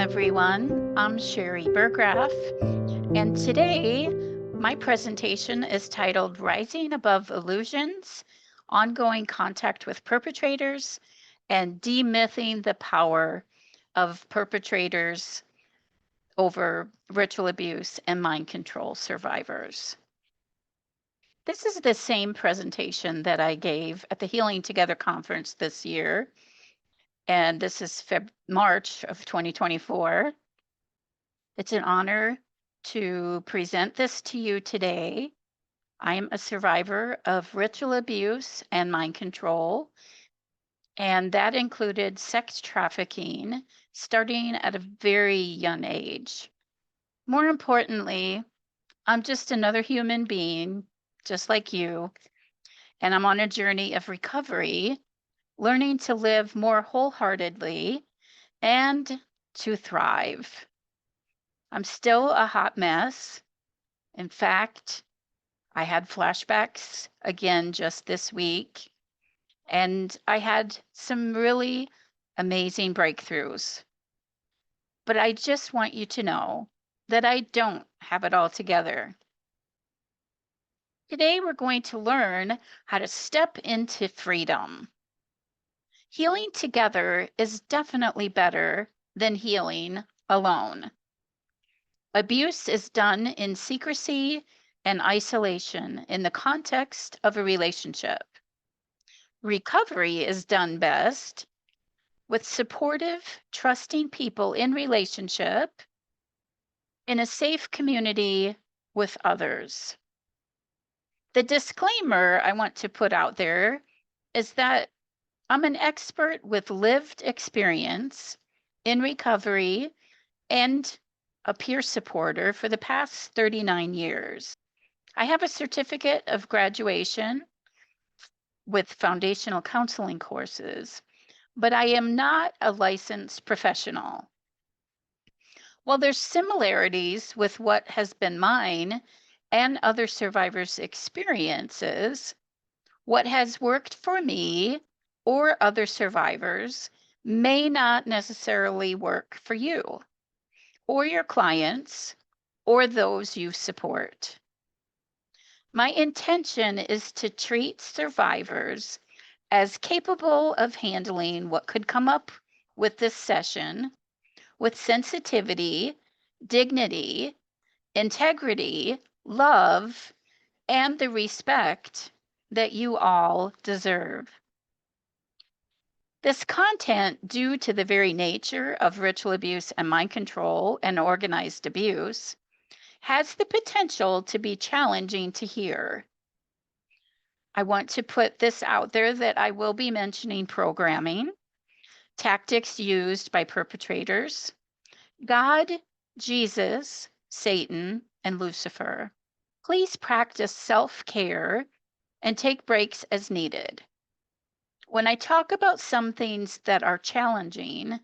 everyone. I'm Sharri Burggraaf, and today my presentation is titled Rising Above Illusions, Ongoing Contact with Perpetrators, and Demything the Power of Perpetrators over Ritual Abuse and Mind Control Survivors. This is the same presentation that I gave at the Healing Together conference this year, and this is March of 2024. It's an honor to present this to you today. I am a survivor of ritual abuse and mind control, and that included sex trafficking starting at a very young age. More importantly, I'm just another human being, just like you, and I'm on a journey of recovery, learning to live more wholeheartedly and to thrive. I'm still a hot mess. In fact, I had flashbacks again just this week, and I had some really amazing breakthroughs. But I just want you to know that I don't have it all together. Today, we're going to learn how to step into freedom. Healing together is definitely better than healing alone. Abuse is done in secrecy and isolation in the context of a relationship. Recovery is done best with supportive, trusting people in relationship in a safe community with others. The disclaimer I want to put out there is that I'm an expert with lived experience in recovery and a peer supporter for the past 39 years. I have a certificate of graduation with foundational counseling courses, but I am not a licensed professional. While there's similarities with what has been mine and other survivors' experiences, what has worked for me or other survivors may not necessarily work for you or your clients or those you support. My intention is to treat survivors as capable of handling what could come up with this session with sensitivity, dignity, integrity, love, and the respect that you all deserve. This content, due to the very nature of ritual abuse and mind control and organized abuse, has the potential to be challenging to hear. I want to put this out there that I will be mentioning programming, tactics used by perpetrators, God, Jesus, Satan, and Lucifer. Please practice self-care and take breaks as needed. When I talk about some things that are challenging,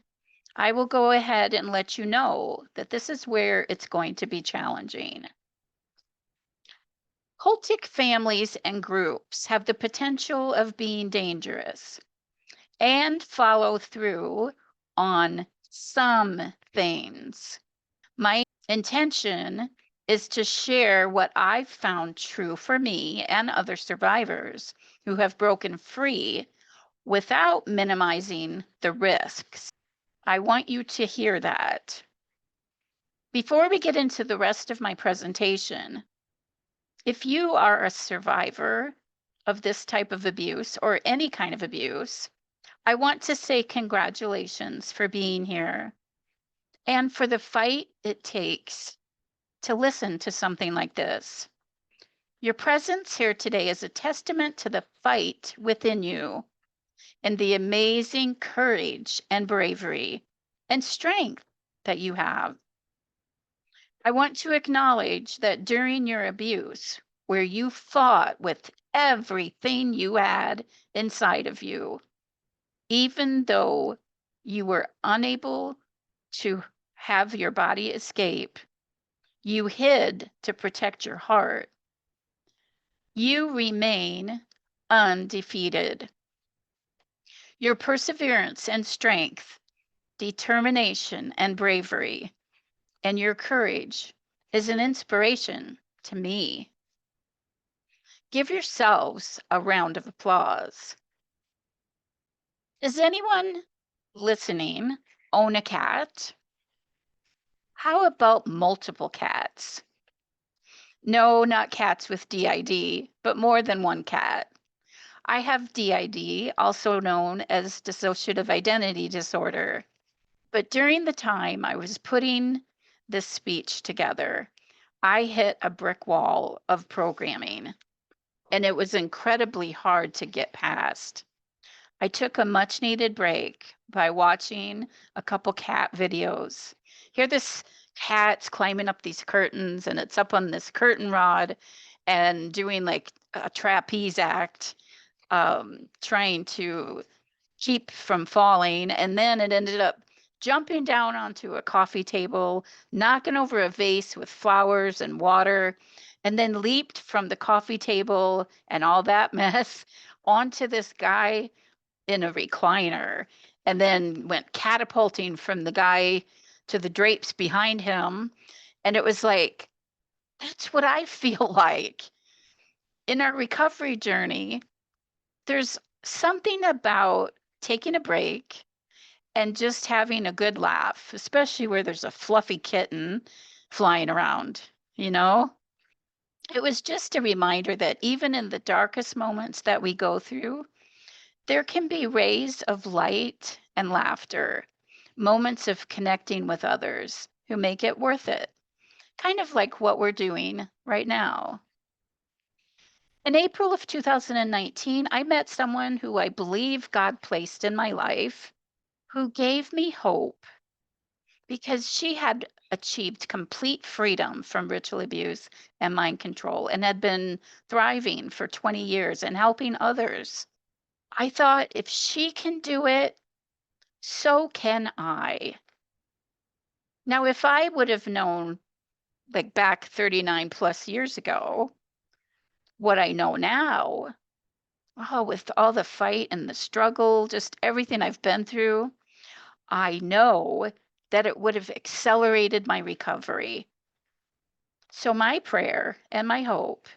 I will go ahead and let you know that this is where it's going to be challenging. Cultic families and groups have the potential of being dangerous and follow through on some things. My intention is to share what I've found true for me and other survivors who have broken free without minimizing the risks. I want you to hear that. Before we get into the rest of my presentation, if you are a survivor of this type of abuse or any kind of abuse, I want to say congratulations for being here and for the fight it takes to listen to something like this. Your presence here today is a testament to the fight within you and the amazing courage and bravery and strength that you have. I want to acknowledge that during your abuse, where you fought with everything you had inside of you, even though you were unable to have your body escape, you hid to protect your heart. You remain undefeated. Your perseverance and strength determination, and bravery, and your courage is an inspiration to me. Give yourselves a round of applause. Does anyone listening own a cat? How about multiple cats? No, not cats with DID, but more than one cat. I have DID, also known as dissociative identity disorder. But during the time I was putting this speech together, I hit a brick wall of programming, and it was incredibly hard to get past. I took a much needed break by watching a couple cat videos. Here, this cat's climbing up these curtains, and it's up on this curtain rod and doing like a trapeze act, trying to keep from falling. And then it ended up jumping down onto a coffee table, knocking over a vase with flowers and water, and then leaped from the coffee table and all that mess onto this guy in a recliner, and then went catapulting from the guy to the drapes behind him. And it was like, that's what I feel like. In our recovery journey, there's something about taking a break and just having a good laugh, especially where there's a fluffy kitten flying around, you know? It was just a reminder that even in the darkest moments that we go through, there can be rays of light and laughter, moments of connecting with others who make it worth it, kind of like what we're doing right now. In April of 2019, I met someone who I believe God placed in my life who gave me hope because she had achieved complete freedom from ritual abuse and mind control and had been thriving for 20 years and helping others. I thought, if she can do it, so can I. Now, if I would have known, like back 39 plus years ago, what I know now, oh, with all the fight and the struggle, just everything I've been through, I know that it would have accelerated my recovery. So, my prayer and my hope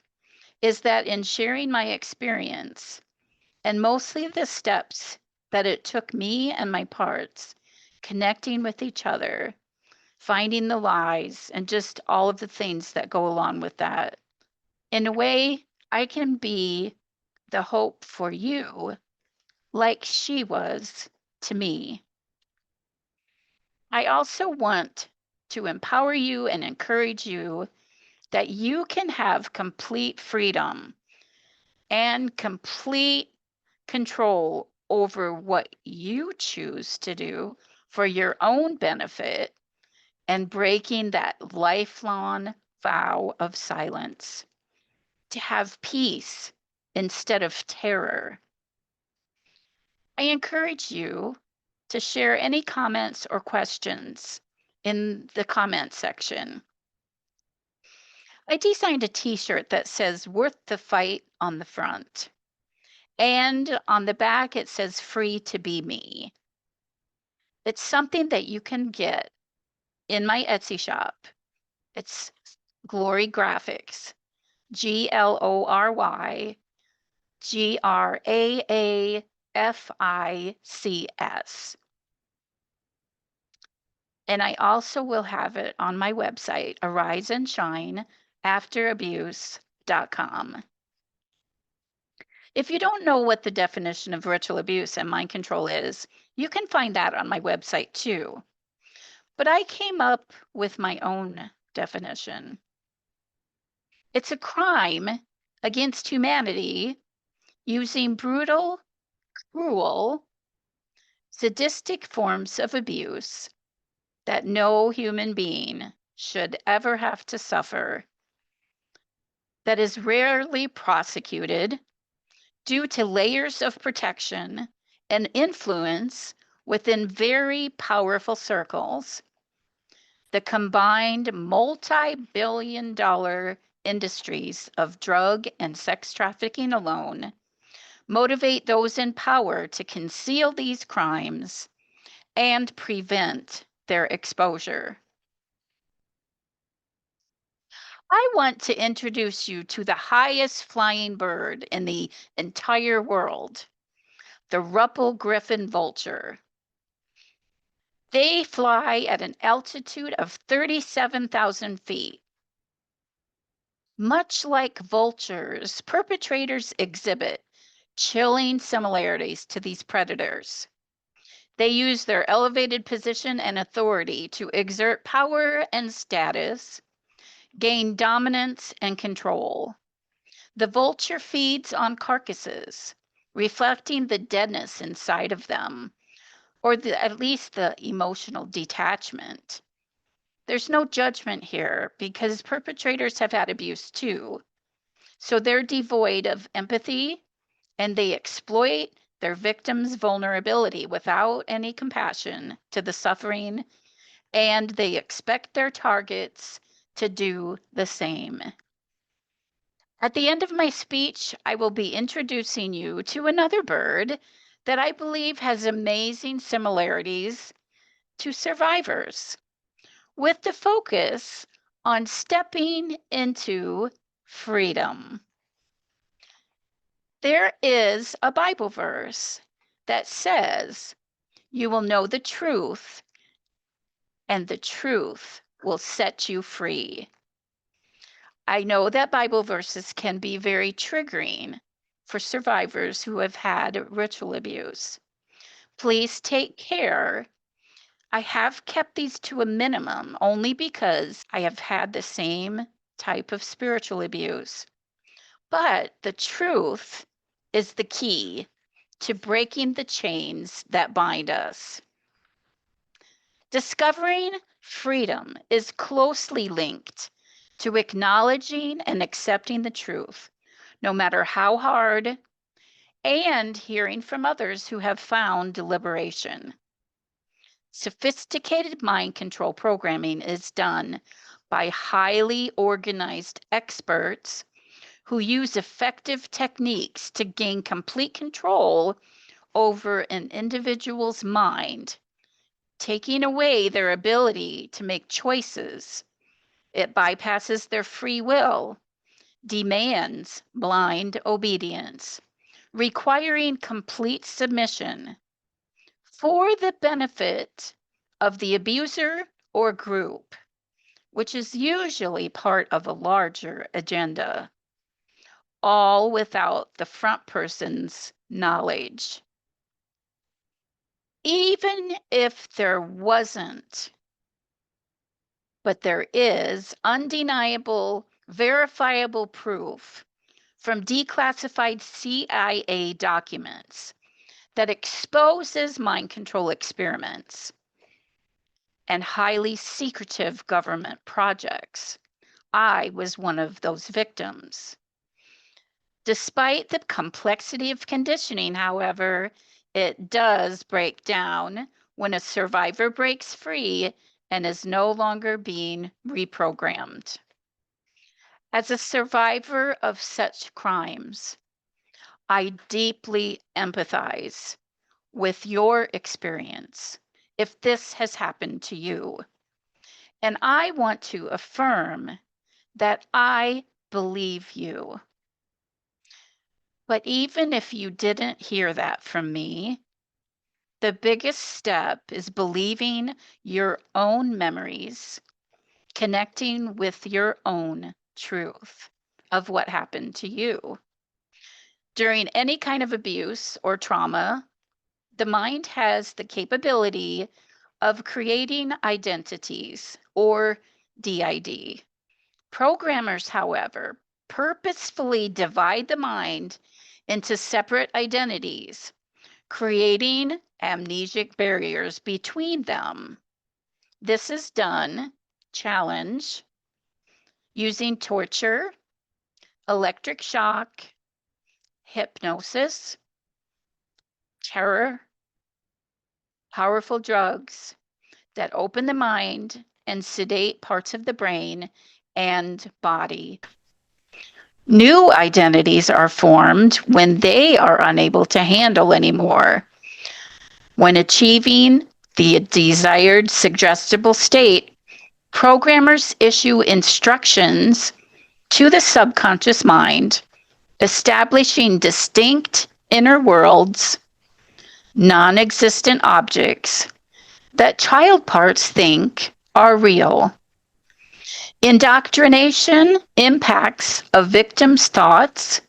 is that in sharing my experience, and mostly the steps that it took me and my parts connecting with each other, finding the lies, and just all of the things that go along with that. In a way, I can be the hope for you, like she was to me. I also want to empower you and encourage you that you can have complete freedom and complete control over what you choose to do for your own benefit and breaking that lifelong vow of silence, to have peace instead of terror. I encourage you to share any comments or questions in the comment section. I designed a t-shirt that says "Worth the Fight" on the front. And on the back, it says "Free to be me." It's something that you can get in my Etsy shop. It's Glory Graphics, GLORYGRAAFICS. And I also will have it on my website, ariseandshineafterabuse.com. If you don't know what the definition of ritual abuse and mind control is, you can find that on my website too. But I came up with my own definition. It's a crime against humanity using brutal, cruel, sadistic forms of abuse that no human being should ever have to suffer, that is rarely prosecuted due to layers of protection and influence within very powerful circles. The combined multi-billion-dollar industries of drug and sex trafficking alone motivate those in power to conceal these crimes and prevent their exposure. I want to introduce you to the highest flying bird in the entire world, the Ruppel griffon vulture. They fly at an altitude of 37,000 feet. Much like vultures, perpetrators exhibit chilling similarities to these predators. They use their elevated position and authority to exert power and status, gain dominance and control. The vulture feeds on carcasses, reflecting the deadness inside of them, or at least the emotional detachment. There's no judgment here because perpetrators have had abuse too. So they're devoid of empathy and they exploit their victims' vulnerability without any compassion to the suffering, and they expect their targets to do the same. At the end of my speech, I will be introducing you to another bird that I believe has amazing similarities to survivors, with the focus on stepping into freedom. There is a Bible verse that says, "You will know the truth, and the truth will set you free." I know that Bible verses can be very triggering for survivors who have had ritual abuse. Please take care. I have kept these to a minimum only because I have had the same type of spiritual abuse. But the truth is the key to breaking the chains that bind us. Discovering freedom is closely linked to acknowledging and accepting the truth, no matter how hard, and hearing from others who have found liberation. Sophisticated mind control programming is done by highly organized experts who use effective techniques to gain complete control over an individual's mind, taking away their ability to make choices. It bypasses their free will, demands blind obedience, requiring complete submission for the benefit of the abuser or group, which is usually part of a larger agenda, all without the front person's knowledge. Even if there wasn't, but there is undeniable, verifiable proof from declassified CIA documents that exposes mind control experiments and highly secretive government projects. I was one of those victims. Despite the complexity of conditioning, however, it does break down when a survivor breaks free and is no longer being reprogrammed. As a survivor of such crimes, I deeply empathize with your experience if this has happened to you. And I want to affirm that I believe you. But even if you didn't hear that from me, the biggest step is believing your own memories, connecting with your own truth of what happened to you. During any kind of abuse or trauma, the mind has the capability of creating identities, or DID. Programmers, however, purposefully divide the mind into separate identities, creating amnesic barriers between them. This is done, challenge, using torture, electric shock, hypnosis, terror, powerful drugs that open the mind and sedate parts of the brain and body. New identities are formed when they are unable to handle anymore, when achieving the desired suggestible state, programmers issue instructions to the subconscious mind, establishing distinct inner worlds, non-existent objects that child parts think are real. Indoctrination impacts a victim's thoughts,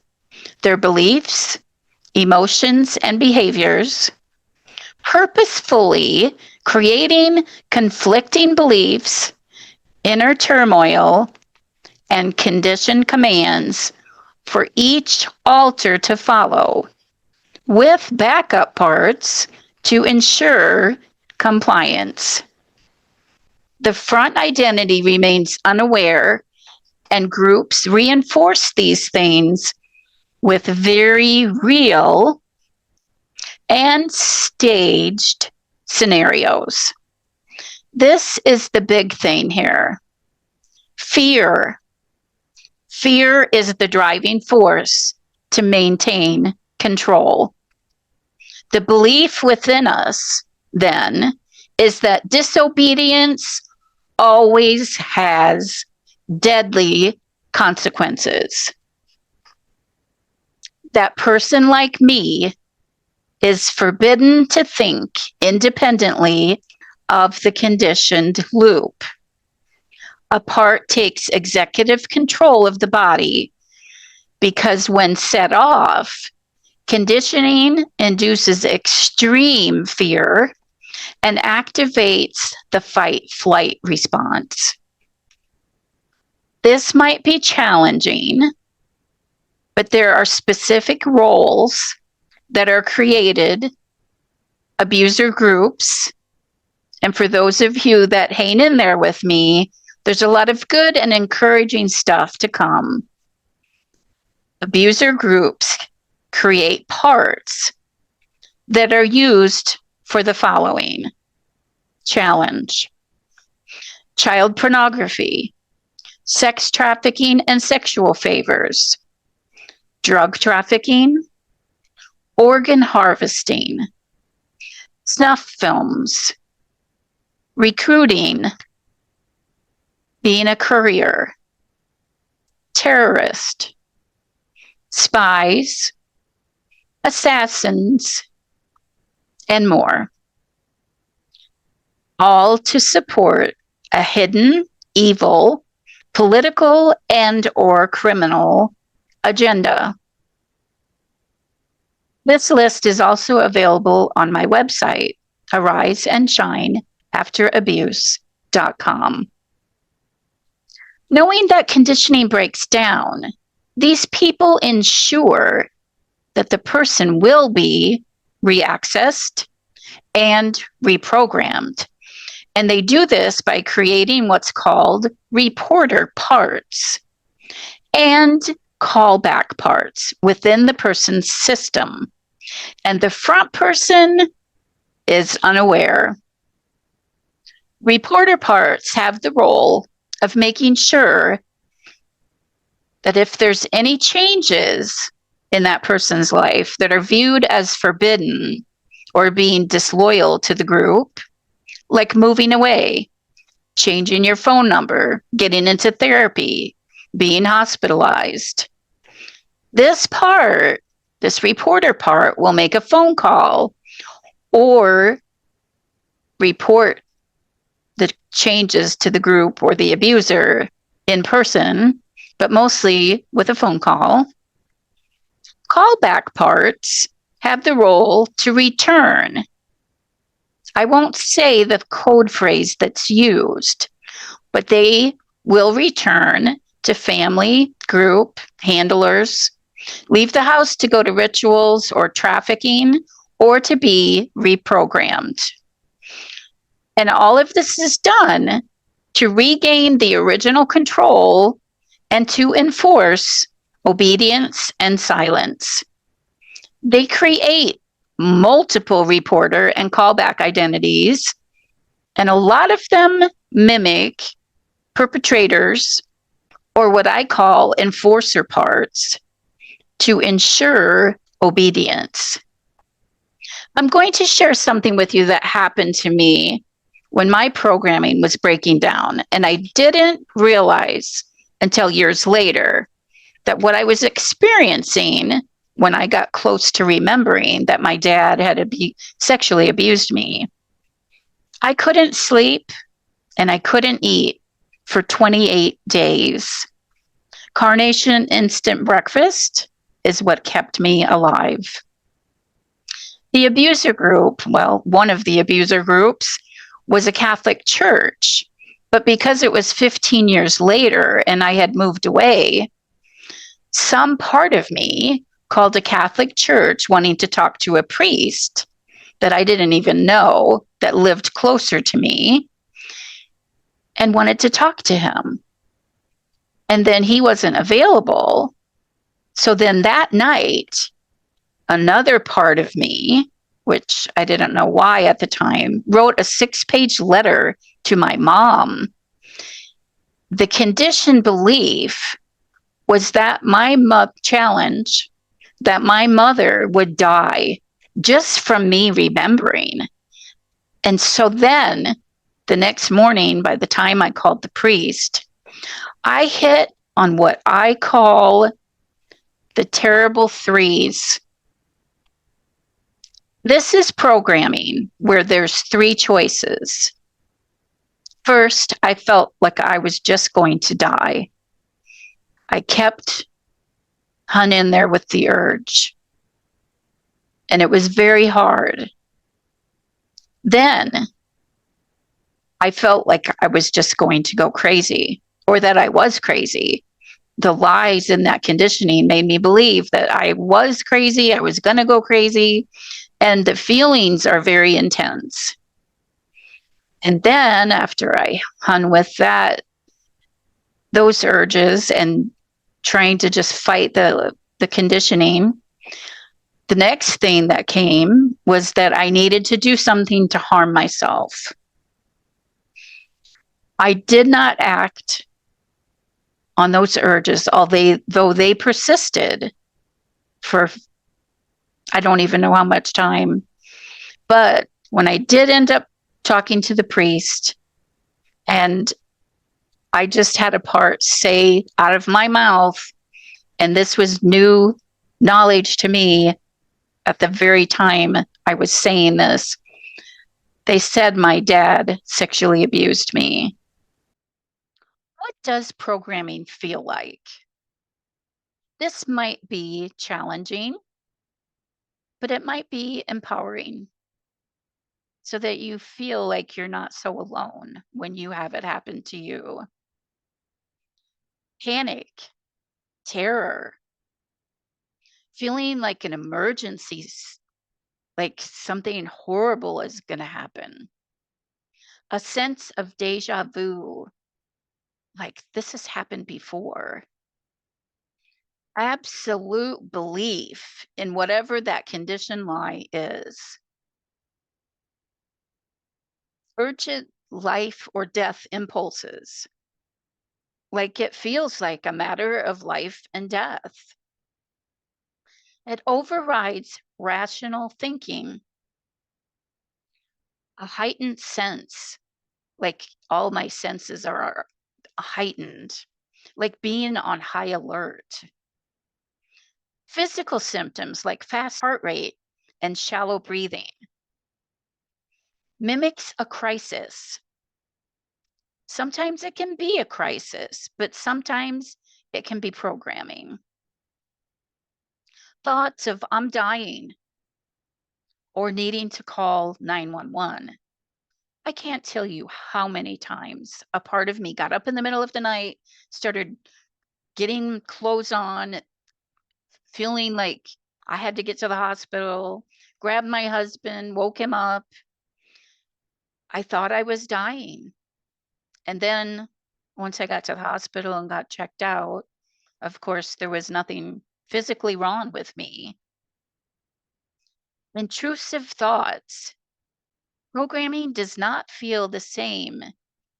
their beliefs, emotions, and behaviors, purposefully creating conflicting beliefs, inner turmoil, and conditioned commands for each alter to follow, with backup parts to ensure compliance. The front identity remains unaware, and groups reinforce these things with very real and staged scenarios. This is the big thing here. Fear. Fear is the driving force to maintain control. The belief within us, then, is that disobedience always has deadly consequences. That person like me is forbidden to think independently of the conditioned loop. A part takes executive control of the body because when set off, conditioning induces extreme fear and activates the fight-flight response. This might be challenging, but there are specific roles that are created, abuser groups, and for those of you that hang in there with me, there's a lot of good and encouraging stuff to come. Abuser groups create parts that are used for the following. Challenge: child pornography, sex trafficking and sexual favors, drug trafficking, organ harvesting, snuff films, recruiting, being a courier, terrorist, spies, assassins, and more. All to support a hidden, evil, political and/or criminal agenda. This list is also available on my website, ariseandshineafterabuse.com. Knowing that conditioning breaks down, these people ensure that the person will be reaccessed and reprogrammed. And they do this by creating what's called reporter parts and callback parts within the person's system. And the front person is unaware. Reporter parts have the role of making sure that if there's any changes in that person's life that are viewed as forbidden or being disloyal to the group, like moving away, changing your phone number, getting into therapy, being hospitalized, this part, this reporter part, will make a phone call or report the changes to the group or the abuser in person, but mostly with a phone call. Callback parts have the role to return. I won't say the code phrase that's used, but they will return to family, group, handlers, leave the house to go to rituals or trafficking, or to be reprogrammed. And all of this is done to regain the original control and to enforce obedience and silence. They create multiple reporter and callback identities, and a lot of them mimic perpetrators, or what I call enforcer parts, to ensure obedience. I'm going to share something with you that happened to me when my programming was breaking down. And I didn't realize until years later that what I was experiencing when I got close to remembering that my dad had sexually abused me, I couldn't sleep and I couldn't eat for 28 days. Carnation instant breakfast is what kept me alive. The abuser group, well, one of the abuser groups was a Catholic church. But because it was 15 years later and I had moved away, some part of me called a Catholic church wanting to talk to a priest that I didn't even know that lived closer to me and wanted to talk to him. And then he wasn't available. So then that night, another part of me, which I didn't know why at the time, wrote a 6-page letter to my mom. The conditioned belief was that my challenge, that my mother would die just from me remembering. And so then the next morning, by the time I called the priest, I hit on what I call the terrible threes. This is programming where there's 3 choices. First, I felt like I was just going to die. I kept hung in there with the urge, and it was very hard. Then I felt like I was just going to go crazy, or that I was crazy. The lies in that conditioning made me believe that I was crazy, I was going to go crazy, and the feelings are very intense. And then after I hung with those urges and trying to just fight the conditioning, the next thing that came was that I needed to do something to harm myself. I did not act on those urges, though they persisted for I don't even know how much time. But when I did end up talking to the priest, and I just had a part say out of my mouth, and this was new knowledge to me at the very time I was saying this, they said my dad sexually abused me. What does programming feel like? This might be challenging, but it might be empowering so that you feel like you're not so alone when you have it happen to you. Panic, terror, feeling like an emergency, like something horrible is going to happen. A sense of deja vu, like this has happened before. Absolute belief in whatever that condition lie is. Urgent life or death impulses, like it feels like a matter of life and death. It overrides rational thinking, a heightened sense, like all my senses are heightened, like being on high alert. Physical symptoms like fast heart rate and shallow breathing. Mimics a crisis. Sometimes it can be a crisis, but sometimes it can be programming. Thoughts of I'm dying or needing to call 911. I can't tell you how many times a part of me got up in the middle of the night, started getting clothes on, feeling like I had to get to the hospital, grabbed my husband, woke him up. I thought I was dying. And then once I got to the hospital and got checked out, of course, there was nothing physically wrong with me. Intrusive thoughts. Programming does not feel the same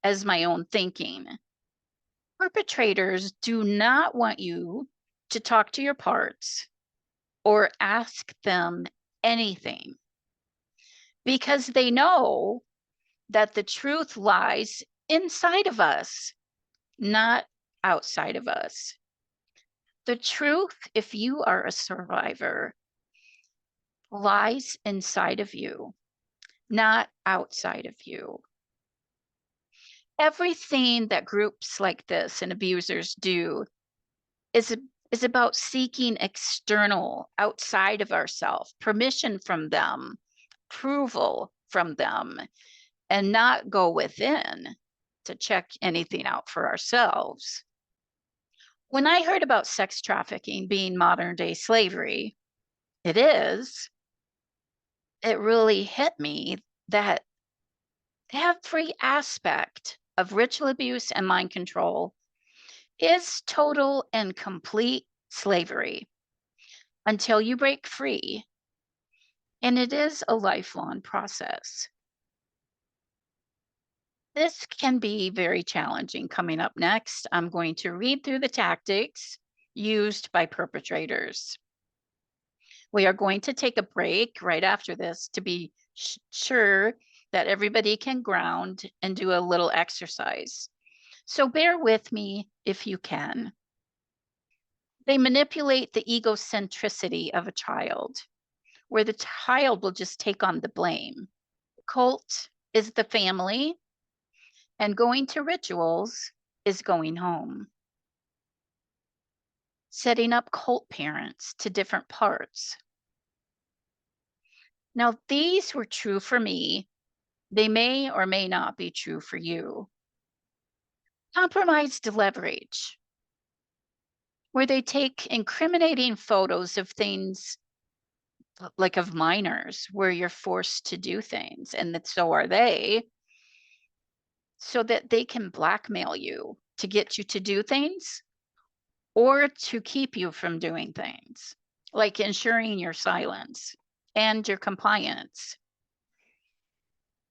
as my own thinking. Perpetrators do not want you to talk to your parts or ask them anything. because they know that the truth lies inside of us, not outside of us. The truth, if you are a survivor, lies inside of you, not outside of you. Everything that groups like this and abusers do is is about seeking external, outside of ourselves, permission from them, approval from them, and not go within to check anything out for ourselves. When I heard about sex trafficking being modern day slavery, it is, it really hit me that every aspect of ritual abuse and mind control is total and complete slavery until you break free. And it is a lifelong process. This can be very challenging. Coming up next, I'm going to read through the tactics used by perpetrators. We are going to take a break right after this to be sure that everybody can ground and do a little exercise. So bear with me if you can. They manipulate the egocentricity of a child, where the child will just take on the blame. Cult is the family, and going to rituals is going home. Setting up cult parents to different parts. Now, these were true for me. They may or may not be true for you. Compromised leverage, where they take incriminating photos of things like of minors, where you're forced to do things, and that so are they, so that they can blackmail you to get you to do things or to keep you from doing things, like ensuring your silence and your compliance,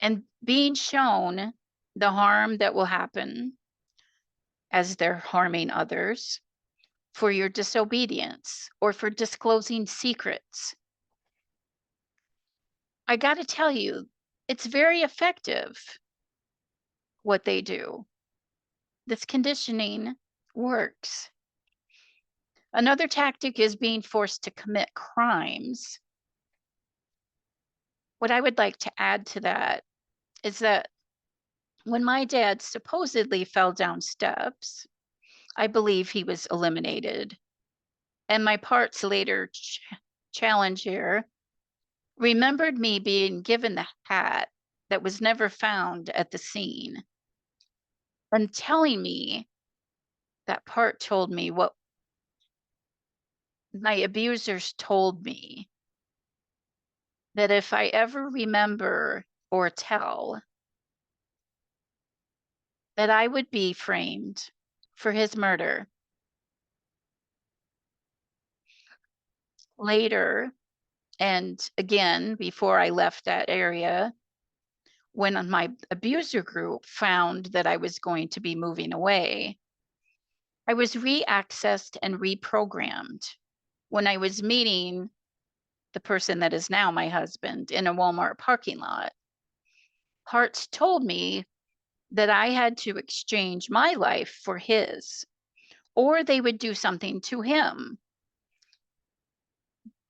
and being shown the harm that will happen as they're harming others for your disobedience or for disclosing secrets. I got to tell you, it's very effective what they do. This conditioning works. Another tactic is being forced to commit crimes. What I would like to add to that is that when my dad supposedly fell down steps, I believe he was eliminated. And my parts later challenger remembered me being given the hat that was never found at the scene and telling me that part told me what my abusers told me, that if I ever remember or tell, that I would be framed for his murder. Later, and again, before I left that area, when my abuser group found that I was going to be moving away, I was re-accessed and reprogrammed when I was meeting the person that is now my husband in a Walmart parking lot. Hearts told me that I had to exchange my life for his, or they would do something to him.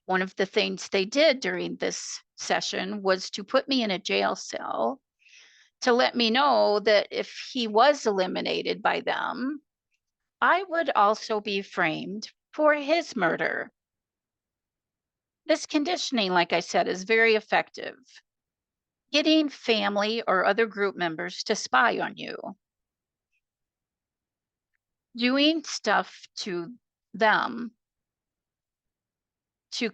One of the things they did during this session was to put me in a jail cell to let me know that if he was eliminated by them, I would also be framed for his murder. This conditioning, like I said, is very effective. Getting family or other group members to spy on you. Doing stuff to them to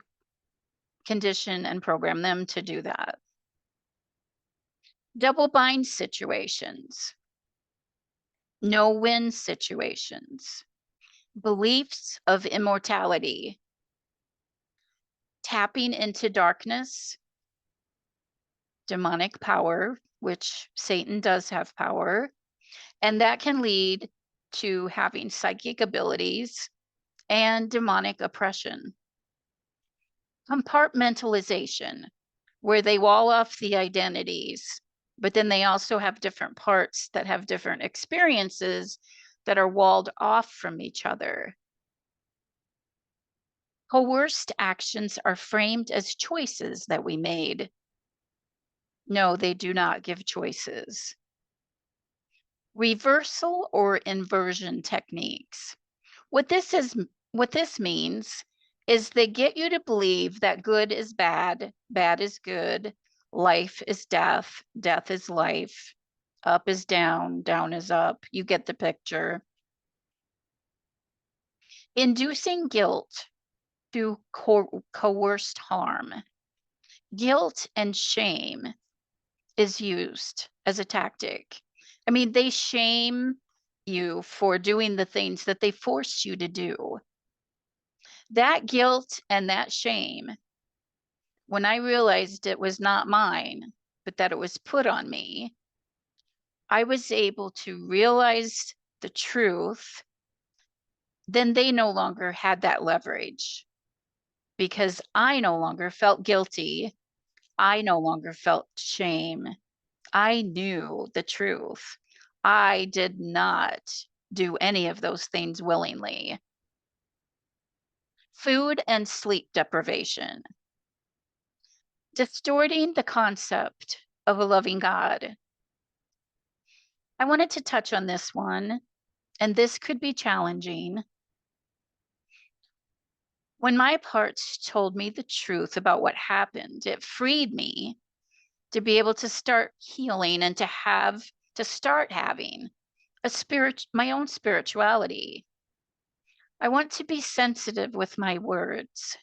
condition and program them to do that. Double bind situations. No-win situations. Beliefs of immortality. Tapping into darkness. Demonic power, which Satan does have power, and that can lead to having psychic abilities and demonic oppression. Compartmentalization, where they wall off the identities, but then they also have different parts that have different experiences that are walled off from each other. Coerced actions are framed as choices that we made. No, they do not give choices. Reversal or inversion techniques. What this means is they get you to believe that good is bad, bad is good, life is death, death is life, up is down, down is up. You get the picture. Inducing guilt through coerced harm. Guilt and shame is used as a tactic. I mean, they shame you for doing the things that they force you to do. That guilt and that shame, when I realized it was not mine, but that it was put on me, I was able to realize the truth. Then they no longer had that leverage because I no longer felt guilty. I no longer felt shame. I knew the truth. I did not do any of those things willingly. Food and sleep deprivation. Distorting the concept of a loving God. I wanted to touch on this one, and this could be challenging. When my parts told me the truth about what happened, it freed me to be able to start healing and to start having my own spirituality. I want to be sensitive with my words.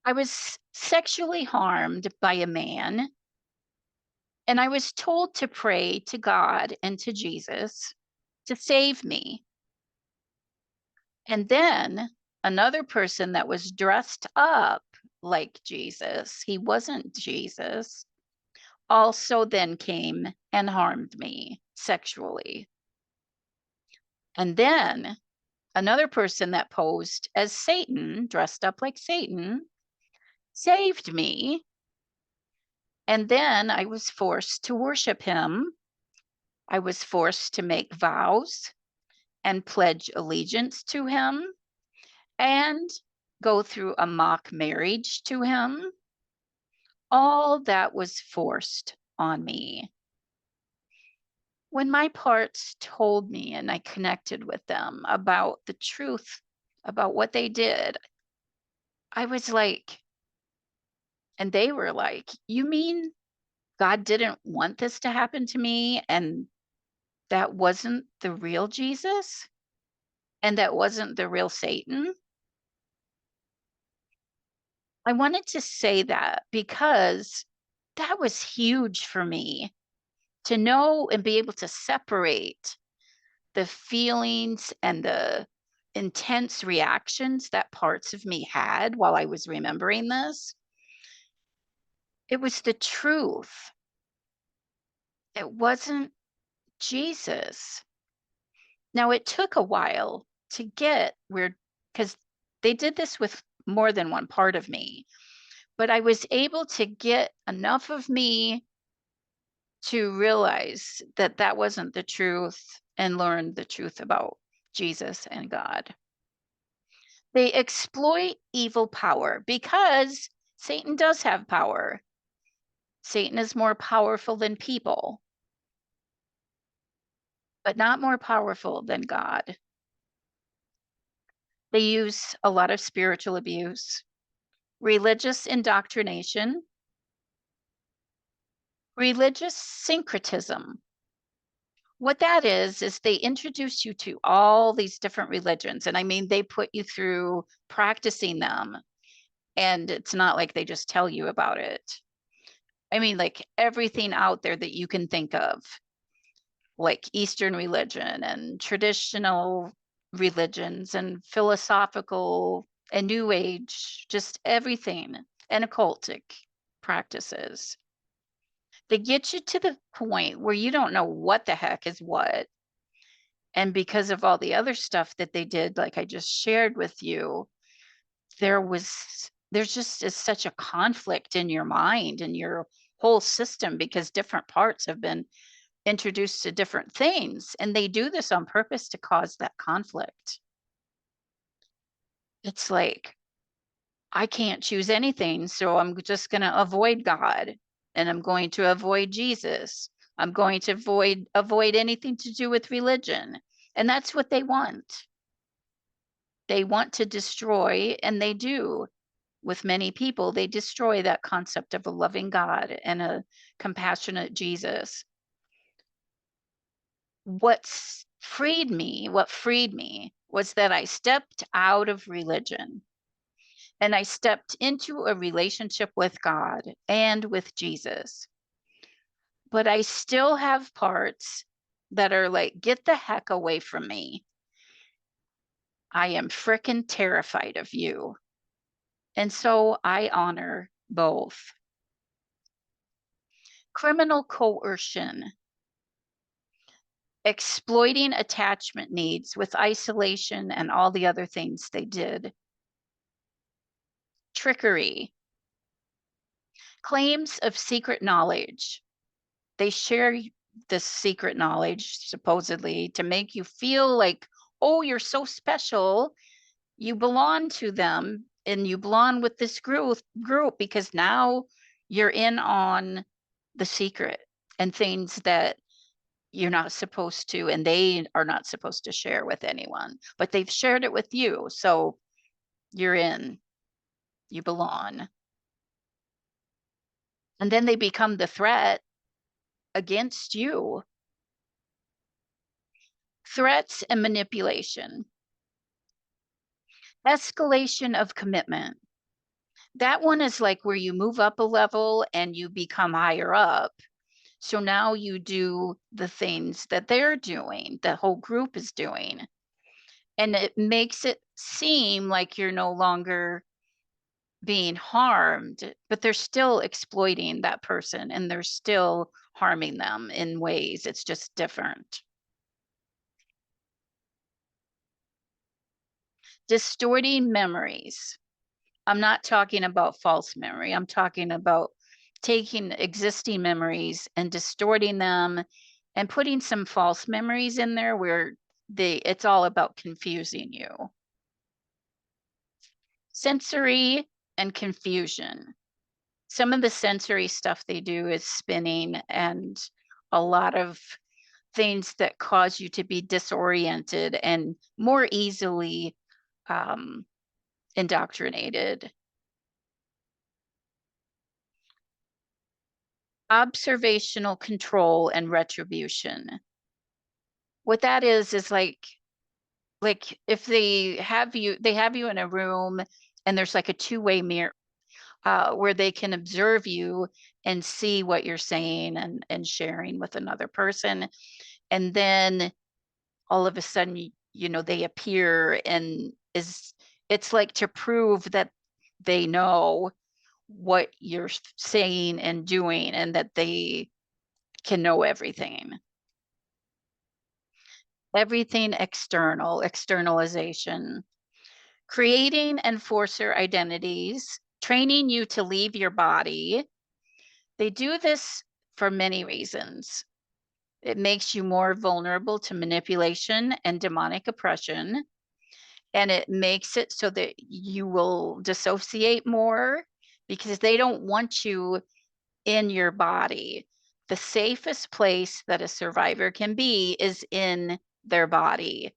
I was sexually harmed by a man, and I was told to pray to God and to Jesus to save me. And then another person that was dressed up like Jesus, he wasn't Jesus, also then came and harmed me sexually. And then another person that posed as Satan, dressed up like Satan, saved me. And then I was forced to worship him. I was forced to make vows and pledge allegiance to him and go through a mock marriage to him. All that was forced on me. When my parts told me and I connected with them about the truth about what they did, I was like, and they were like, you mean God didn't want this to happen to me? And that wasn't the real Jesus? And that wasn't the real Satan? I wanted to say that because that was huge for me to know and be able to separate the feelings and the intense reactions that parts of me had while I was remembering this. It was the truth. It wasn't Jesus. Now, it took a while to get where, because they did this with more than one part of me, but I was able to get enough of me to realize that that wasn't the truth and learn the truth about Jesus and God. They exploit evil power because Satan does have power. Satan is more powerful than people, but not more powerful than God. They use a lot of spiritual abuse, religious indoctrination, religious syncretism. What that is they introduce you to all these different religions. And I mean, they put you through practicing them. And it's not like they just tell you about it. I mean, like everything out there that you can think of, like Eastern religion and traditional religions and philosophical and New Age, just everything, and occultic practices. They get you to the point where you don't know what the heck is what. And because of all the other stuff that they did, like I just shared with you, there was there's just is such a conflict in your mind and your whole system because different parts have been introduced to different things, and they do this on purpose to cause that conflict. It's like, I can't choose anything, so I'm just going to avoid God and I'm going to avoid Jesus. I'm going to avoid anything to do with religion. And that's what they want. They want to destroy, and they do with many people. They destroy that concept of a loving God and a compassionate Jesus. What freed me was that I stepped out of religion and I stepped into a relationship with God and with Jesus. But I still have parts that are like, get the heck away from me. I am frickin' terrified of you. And so I honor both. Criminal coercion, exploiting attachment needs with isolation and all the other things they did. Trickery, claims of secret knowledge. They share this secret knowledge supposedly to make you feel like, oh, you're so special. You belong to them and you belong with this group because now you're in on the secret and things that you're not supposed to, and they are not supposed to share with anyone, but they've shared it with you. So you're in, you belong. And then they become the threat against you. Threats and manipulation. Escalation of commitment. That one is like where you move up a level and you become higher up. So now you do the things that they're doing, the whole group is doing. And it makes it seem like you're no longer being harmed, but they're still exploiting that person and they're still harming them in ways. It's just different. Distorting memories. I'm not talking about false memory. I'm talking about taking existing memories and distorting them and putting some false memories in there where it's all about confusing you. Sensory and confusion. Some of the sensory stuff they do is spinning and a lot of things that cause you to be disoriented and more easily indoctrinated. Observational control and retribution. What that is like if they have you in a room and there's like a two-way mirror where they can observe you and see what you're saying and sharing with another person. And then all of a sudden, they appear and it's like to prove that they know what you're saying and doing and that they can know everything. Everything external, externalization. Creating enforcer identities, training you to leave your body. They do this for many reasons. It makes you more vulnerable to manipulation and demonic oppression. And it makes it so that you will dissociate more because they don't want you in your body. The safest place that a survivor can be is in their body.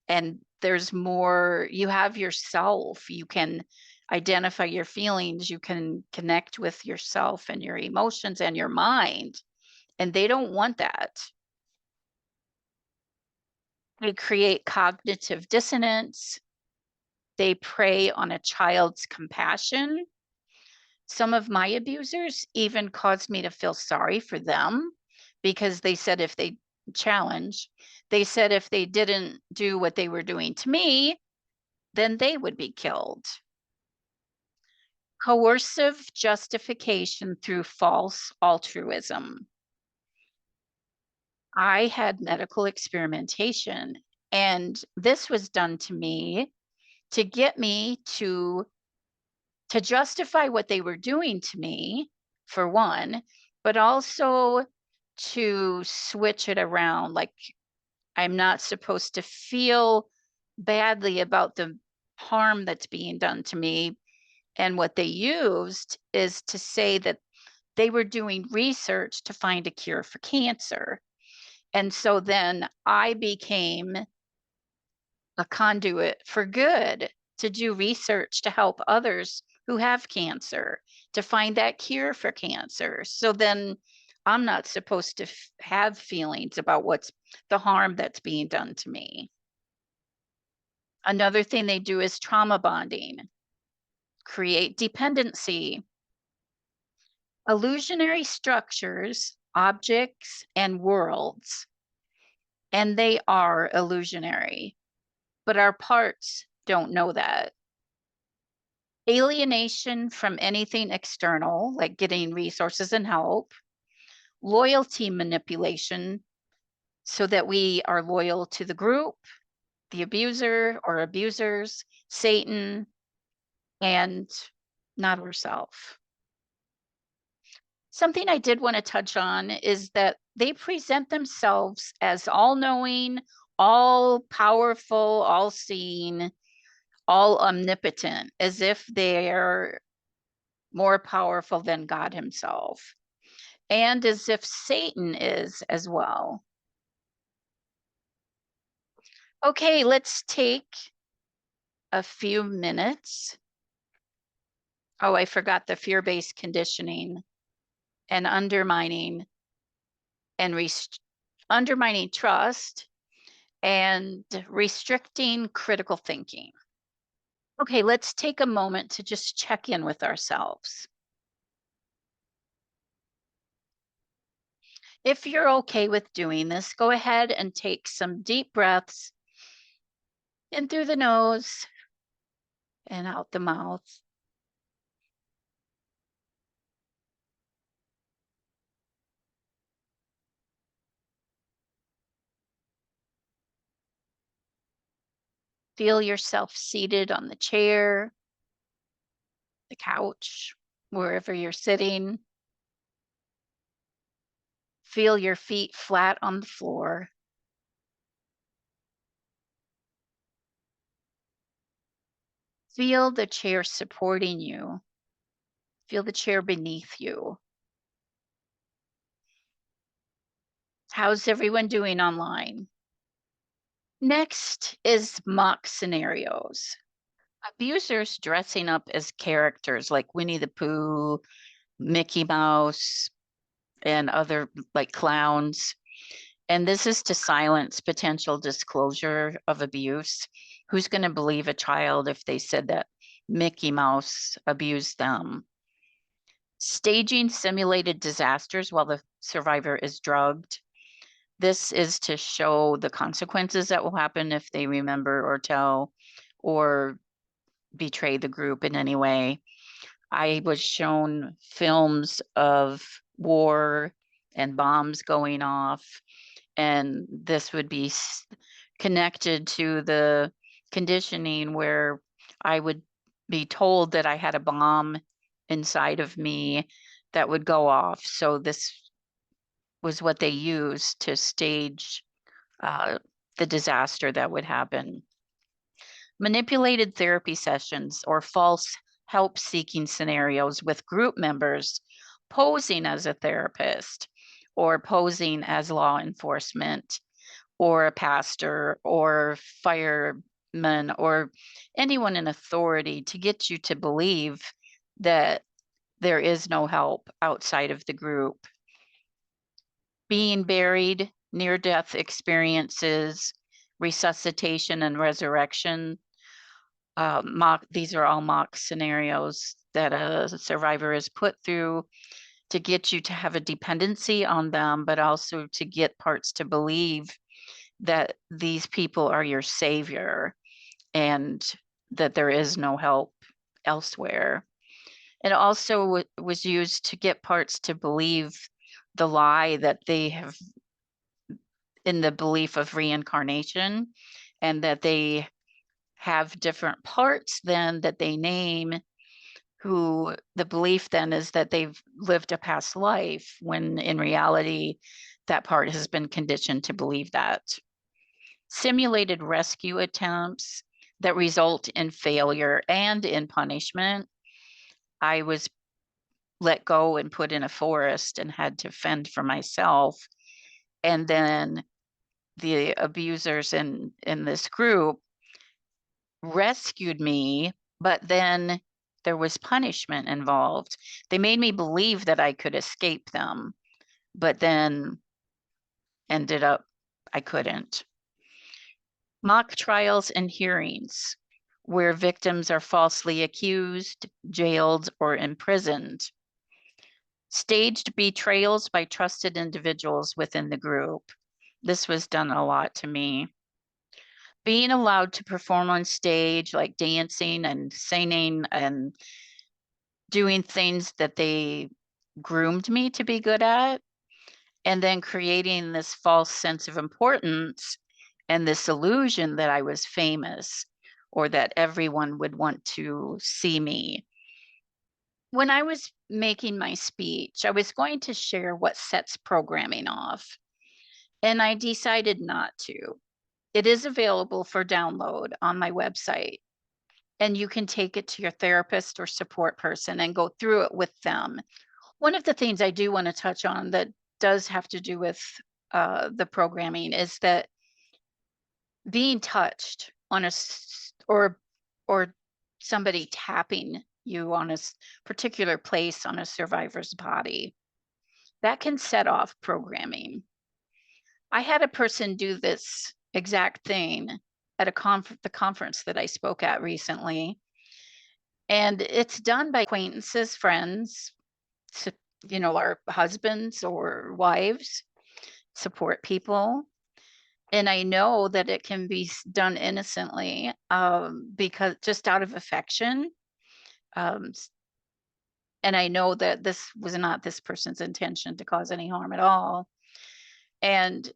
And there's more, you have yourself, you can identify your feelings, you can connect with yourself and your emotions and your mind. And they don't want that. They create cognitive dissonance. They prey on a child's compassion. Some of my abusers even caused me to feel sorry for them because they said if they they said if they didn't do what they were doing to me, then they would be killed. Coercive justification through false altruism. I had medical experimentation, and this was done to me to get me to to justify what they were doing to me, for one, but also to switch it around. Like, I'm not supposed to feel badly about the harm that's being done to me. And what they used is to say that they were doing research to find a cure for cancer. And so then I became a conduit for good, to do research to help others who have cancer, to find that cure for cancer. So then I'm not supposed to have feelings about what's the harm that's being done to me. Another thing they do is trauma bonding, create dependency. Illusionary structures, objects, and worlds, and they are illusionary, but our parts don't know that. Alienation from anything external, like getting resources and help. Loyalty manipulation, so that we are loyal to the group, the abuser or abusers, Satan, and not ourselves. Something I did want to touch on is that they present themselves as all-knowing, all-powerful, all-seeing, all omnipotent, as if they're more powerful than God himself, and as if Satan is as well. Okay, let's take a few minutes. Oh, I forgot the fear-based conditioning and undermining undermining trust and restricting critical thinking. Okay, let's take a moment to just check in with ourselves. If you're okay with doing this, go ahead and take some deep breaths in through the nose and out the mouth. Feel yourself seated on the chair, the couch, wherever you're sitting. Feel your feet flat on the floor. Feel the chair supporting you. Feel the chair beneath you. How's everyone doing online? Next is mock scenarios. Abusers dressing up as characters like Winnie the Pooh, Mickey Mouse, and other like clowns. And this is to silence potential disclosure of abuse. Who's going to believe a child if they said that Mickey Mouse abused them? Staging simulated disasters while the survivor is drugged. This is to show the consequences that will happen if they remember or tell or betray the group in any way. I was shown films of war and bombs going off, and this would be connected to the conditioning where I would be told that I had a bomb inside of me that would go off. So this was what they used to stage the disaster that would happen. Manipulated therapy sessions or false help-seeking scenarios with group members posing as a therapist or posing as law enforcement or a pastor or fireman or anyone in authority to get you to believe that there is no help outside of the group. Being buried, near-death experiences, resuscitation and resurrection. These are all mock scenarios that a survivor is put through to get you to have a dependency on them, but also to get parts to believe that these people are your savior and that there is no help elsewhere. It also was used to get parts to believe the lie that they have in the belief of reincarnation, and that they have different parts then that they name who the belief then is that they've lived a past life, when in reality, that part has been conditioned to believe that. Simulated rescue attempts that result in failure and in punishment. I was let go and put in a forest and had to fend for myself. And then the abusers in this group rescued me, but then there was punishment involved. They made me believe that I could escape them, but then ended up I couldn't. Mock trials and hearings, where victims are falsely accused, jailed, or imprisoned. Staged betrayals by trusted individuals within the group. This was done a lot to me. Being allowed to perform on stage, like dancing and singing and doing things that they groomed me to be good at, and then creating this false sense of importance and this illusion that I was famous or that everyone would want to see me. When I was making my speech, I was going to share what sets programming off, and I decided not to. It is available for download on my website, and you can take it to your therapist or support person and go through it with them. One of the things I do want to touch on that does have to do with the programming is that being touched on or somebody tapping you on a particular place on a survivor's body, that can set off programming. I had a person do this exact thing at the conference that I spoke at recently, and it's done by acquaintances, friends, our husbands or wives, support people. And I know that it can be done innocently, because just out of affection. Um, and I know that this was not this person's intention to cause any harm at all. And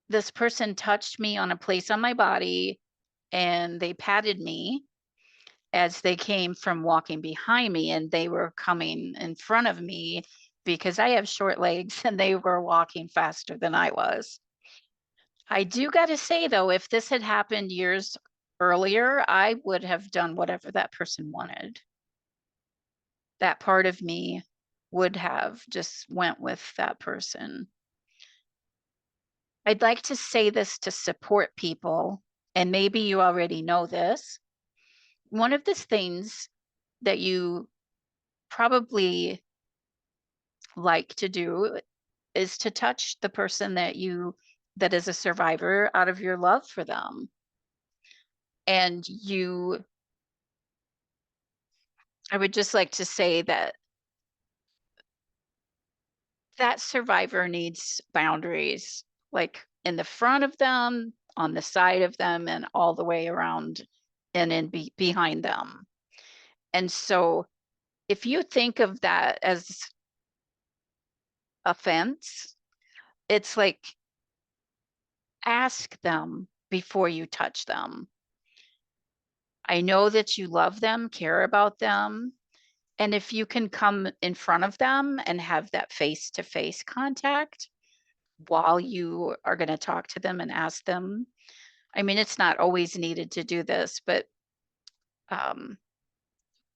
this person touched me on a place on my body, and they patted me as they came from walking behind me, and they were coming in front of me because I have short legs and they were walking faster than I was. I do got to say, though, if this had happened years earlier, I would have done whatever that person wanted. That part of me would have just went with that person. I'd like to say this to support people, and maybe you already know this. One of the things that you probably like to do is to touch the person that is a survivor out of your love for them. And I would just like to say that that survivor needs boundaries, like in the front of them, on the side of them, and all the way around and behind them. And so if you think of that as a fence, it's like ask them before you touch them. I know that you love them, care about them. And if you can come in front of them and have that face-to-face contact while you are going to talk to them and ask them, I mean, it's not always needed to do this, but um,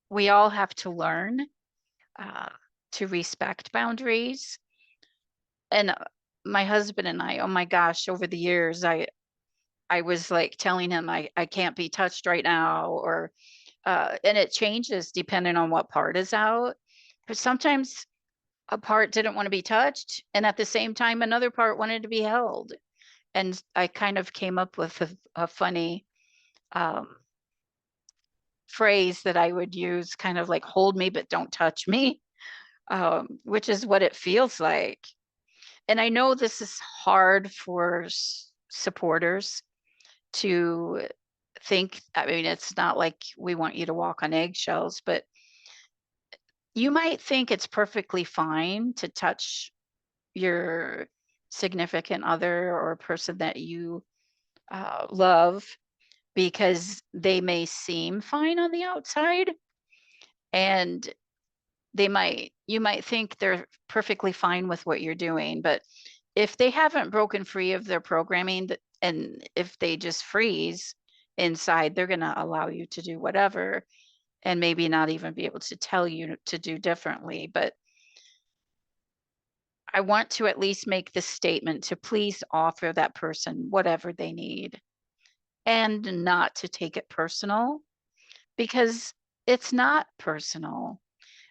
we all have to learn uh, to respect boundaries. And my husband and I, oh my gosh, over the years, I was like telling him I can't be touched right now, or and it changes depending on what part is out. But sometimes a part didn't want to be touched, and at the same time, another part wanted to be held. And I kind of came up with a funny um, phrase that I would use, kind of like "hold me, but don't touch me," which is what it feels like. And I know this is hard for supporters to think. I mean, it's not like we want you to walk on eggshells, but you might think it's perfectly fine to touch your significant other or a person that you love, because they may seem fine on the outside. And you might think they're perfectly fine with what you're doing, but if they haven't broken free of their programming and if they just freeze inside, they're going to allow you to do whatever and maybe not even be able to tell you to do differently. But I want to at least make this statement to please offer that person whatever they need and not to take it personal, because it's not personal.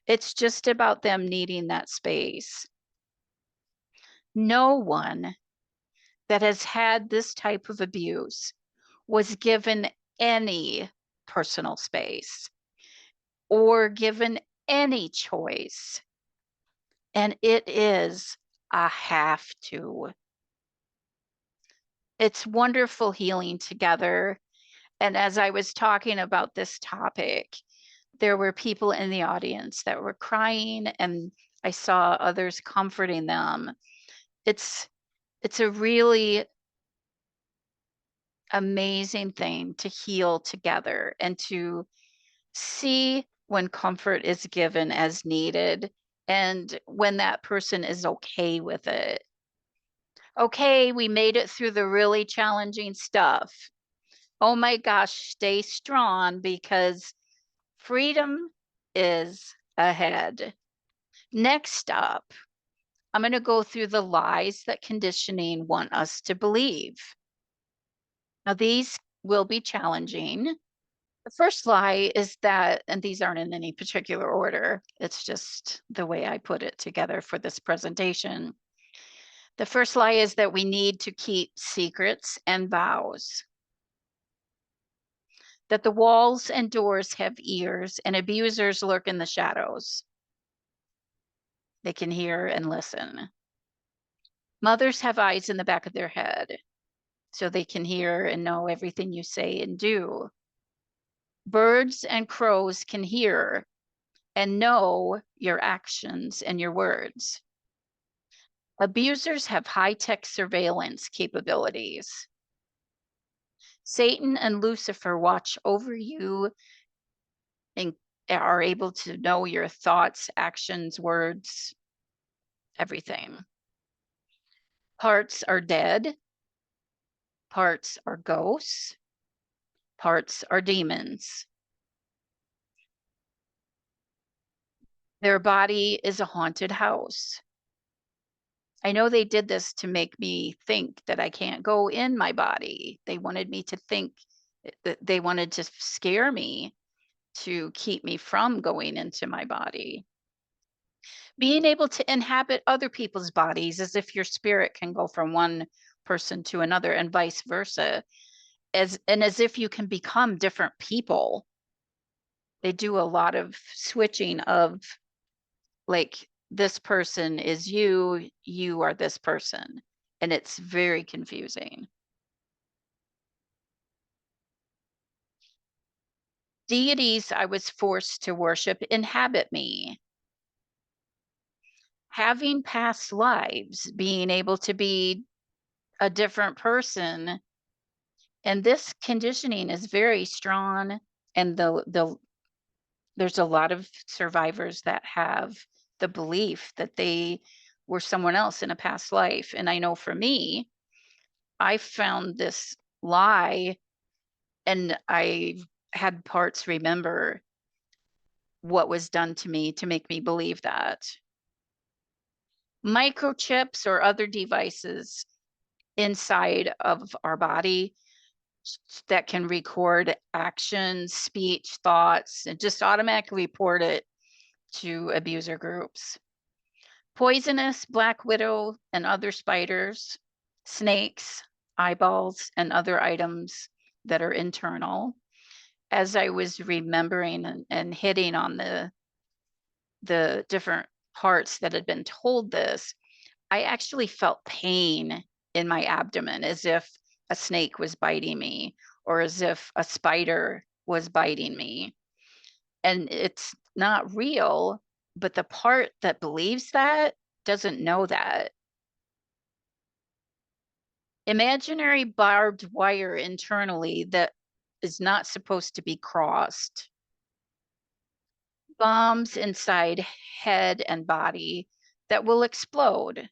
It's just about them needing that space. No one that has had this type of abuse was given any personal space or given any choice. And it is a have to. It's wonderful healing together. And as I was talking about this topic, there were people in the audience that were crying, and I saw others comforting them. It's a really amazing thing to heal together and to see when comfort is given as needed and when that person is okay with it. Okay, we made it through the really challenging stuff. Oh my gosh, stay strong because freedom is ahead. Next up, I'm going to go through the lies that conditioning want us to believe. Now, these will be challenging. The first lie is that, and these aren't in any particular order, it's just the way I put it together for this presentation. The first lie is that we need to keep secrets and vows, that the walls and doors have ears and abusers lurk in the shadows. They can hear and listen. Mothers have eyes in the back of their head, so they can hear and know everything you say and do. Birds and crows can hear and know your actions and your words. Abusers have high-tech surveillance capabilities. Satan and Lucifer watch over you and are able to know your thoughts, actions, words, everything. Parts are dead, parts are ghosts, parts are demons. Their body is a haunted house. I know they did this to make me think that I can't go in my body. They wanted me to think that they wanted to scare me to keep me from going into my body. Being able to inhabit other people's bodies as if your spirit can go from one person to another and vice versa, as if you can become different people. They do a lot of switching of, like, this person is you, you are this person, and it's very confusing. Deities I was forced to worship inhabit me. Having past lives, being able to be a different person, and this conditioning is very strong, and there's a lot of survivors that have the belief that they were someone else in a past life. And I know for me, I found this lie, and I had parts remember what was done to me to make me believe that. Microchips or other devices inside of our body that can record actions, speech, thoughts, and just automatically report it to abuser groups. Poisonous black widow and other spiders, snakes, eyeballs, and other items that are internal. As I was remembering and hitting on the different parts that had been told this, I actually felt pain in my abdomen as if a snake was biting me or as if a spider was biting me. And it's not real, but the part that believes that doesn't know that. Imaginary barbed wire internally that is not supposed to be crossed. bombs inside head and body that will explode,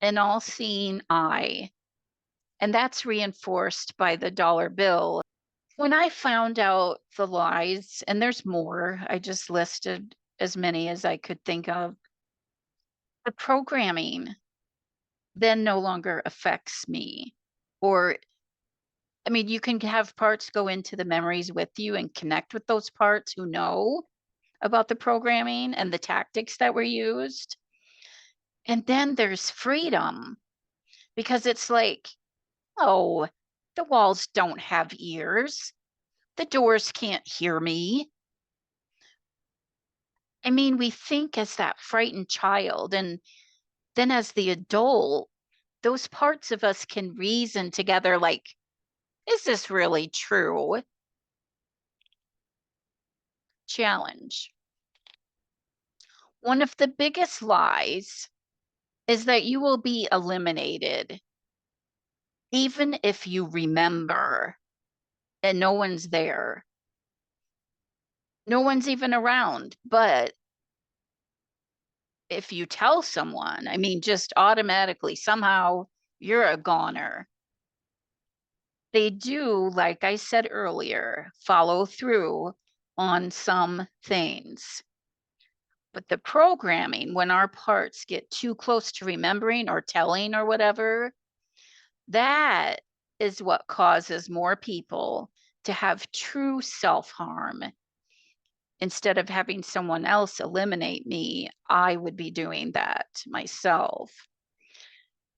an all-seeing eye. And that's reinforced by the dollar bill. When I found out the lies, and there's more, I just listed as many as I could think of, the programming then no longer affects me. Or, I mean, you can have parts go into the memories with you and connect with those parts who know about the programming and the tactics that were used. And then there's freedom because it's like, oh, the walls don't have ears. The doors can't hear me. I mean, we think as that frightened child, and then as the adult, those parts of us can reason together like, is this really true? Challenge. One of the biggest lies is that you will be eliminated, even if you remember and no one's there. No one's even around. But if you tell someone, I mean, just automatically, somehow you're a goner. They do, like I said earlier, follow through on some things. But the programming, when our parts get too close to remembering or telling or whatever, that is what causes more people to have true self-harm. Instead of having someone else eliminate me, I would be doing that myself.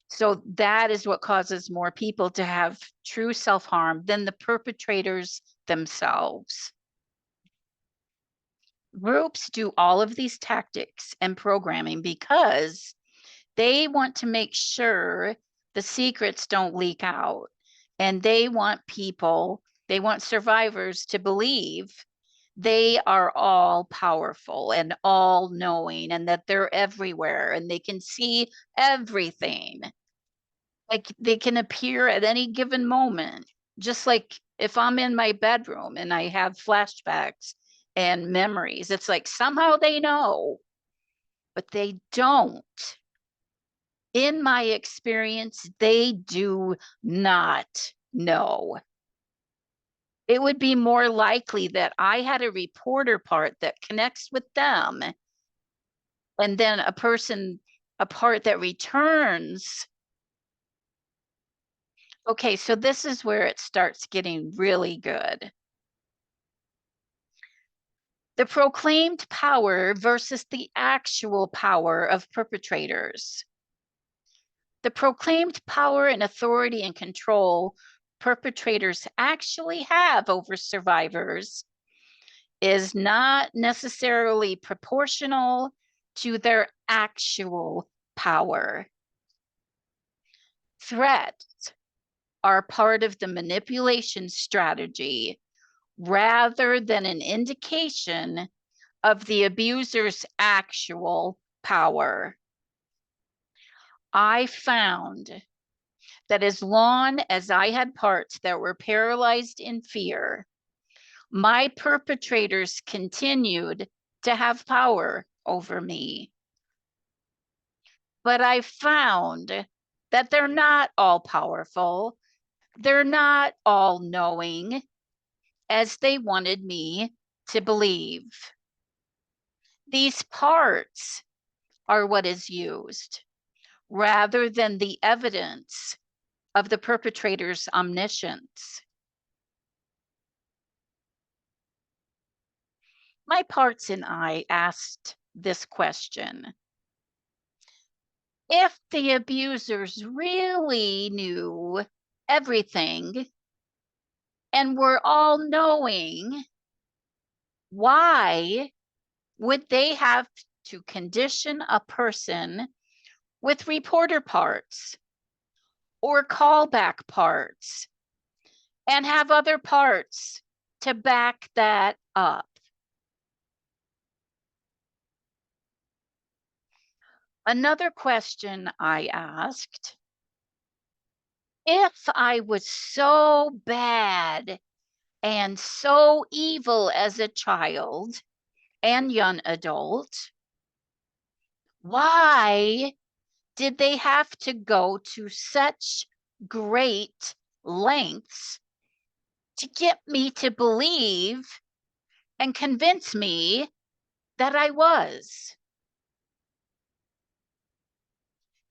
So that is what causes more people to have true self-harm than the perpetrators themselves. Groups do all of these tactics and programming because they want to make sure the secrets don't leak out. And they want survivors to believe they are all powerful and all knowing and that they're everywhere and they can see everything. Like they can appear at any given moment. Just like if I'm in my bedroom and I have flashbacks and memories, it's like somehow they know, but they don't. In my experience, they do not know. It would be more likely that I had a reporter part that connects with them, and then a part that returns. Okay, so this is where it starts getting really good. The proclaimed power versus the actual power of perpetrators. The proclaimed power and authority and control perpetrators actually have over survivors is not necessarily proportional to their actual power. Threats are part of the manipulation strategy rather than an indication of the abuser's actual power. I found that as long as I had parts that were paralyzed in fear, my perpetrators continued to have power over me. But I found that they're not all powerful. They're not all knowing as they wanted me to believe. These parts are what is used rather than the evidence of the perpetrator's omniscience. My parts and I asked this question. If the abusers really knew everything and were all knowing, why would they have to condition a person with reporter parts or callback parts and have other parts to back that up? Another question I asked, if I was so bad and so evil as a child and young adult, why did they have to go to such great lengths to get me to believe and convince me that I was?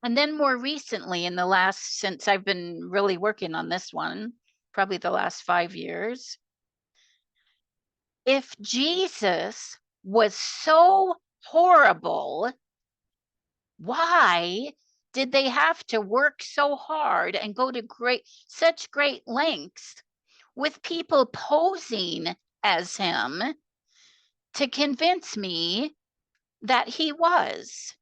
And then more recently, in the last, since I've been really working on this one, probably the last 5 years, if Jesus was so horrible, why did they have to work so hard and go to such great lengths with people posing as him to convince me that he was?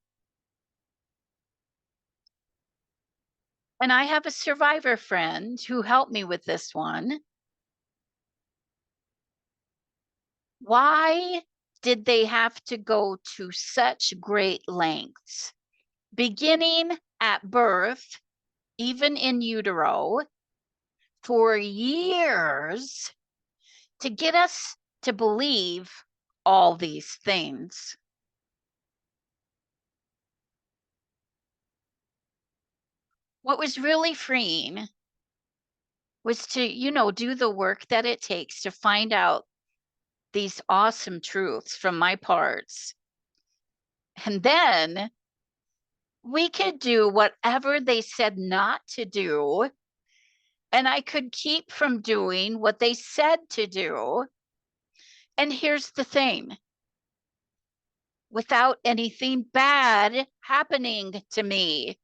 And I have a survivor friend who helped me with this one. Why did they have to go to such great lengths, beginning at birth, even in utero, for years to get us to believe all these things? What was really freeing was to, do the work that it takes to find out these awesome truths from my parts. And then we could do whatever they said not to do, and I could keep from doing what they said to do. And here's the thing, without anything bad happening to me.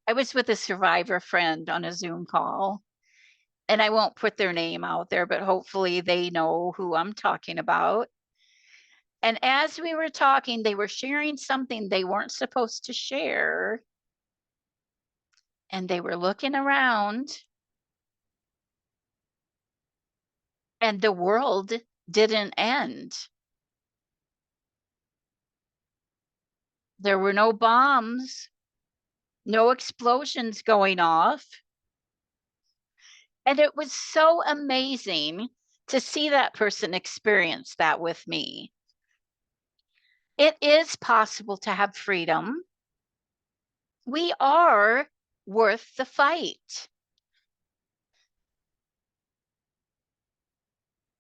I was with a survivor friend on a Zoom call, and I won't put their name out there, but hopefully they know who I'm talking about. And as we were talking, they were sharing something they weren't supposed to share. And they were looking around, and the world didn't end. There were no bombs, no explosions going off. And it was so amazing to see that person experience that with me. It is possible to have freedom. We are worth the fight.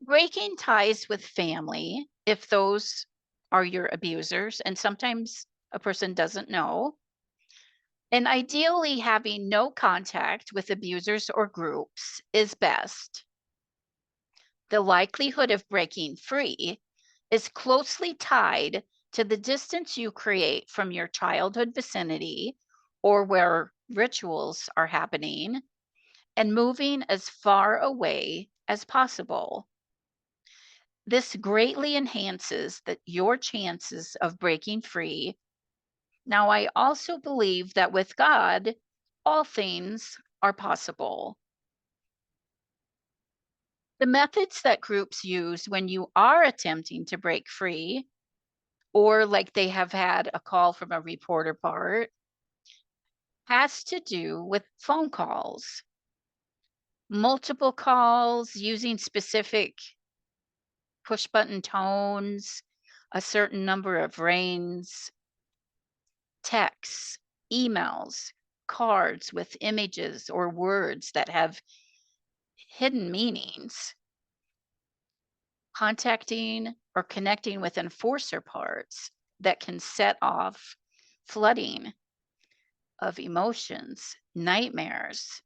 Breaking ties with family, if those are your abusers, and sometimes a person doesn't know, and ideally having no contact with abusers or groups is best. The likelihood of breaking free is closely tied to the distance you create from your childhood vicinity or where rituals are happening, and moving as far away as possible. This greatly enhances your chances of breaking free. Now, I also believe that with God, all things are possible. The methods that groups use when you are attempting to break free, or like they have had a call from a reporter part, has to do with phone calls, multiple calls using specific push button tones, a certain number of rings, texts, emails, cards with images or words that have hidden meanings, contacting or connecting with enforcer parts that can set off flooding of emotions, nightmares.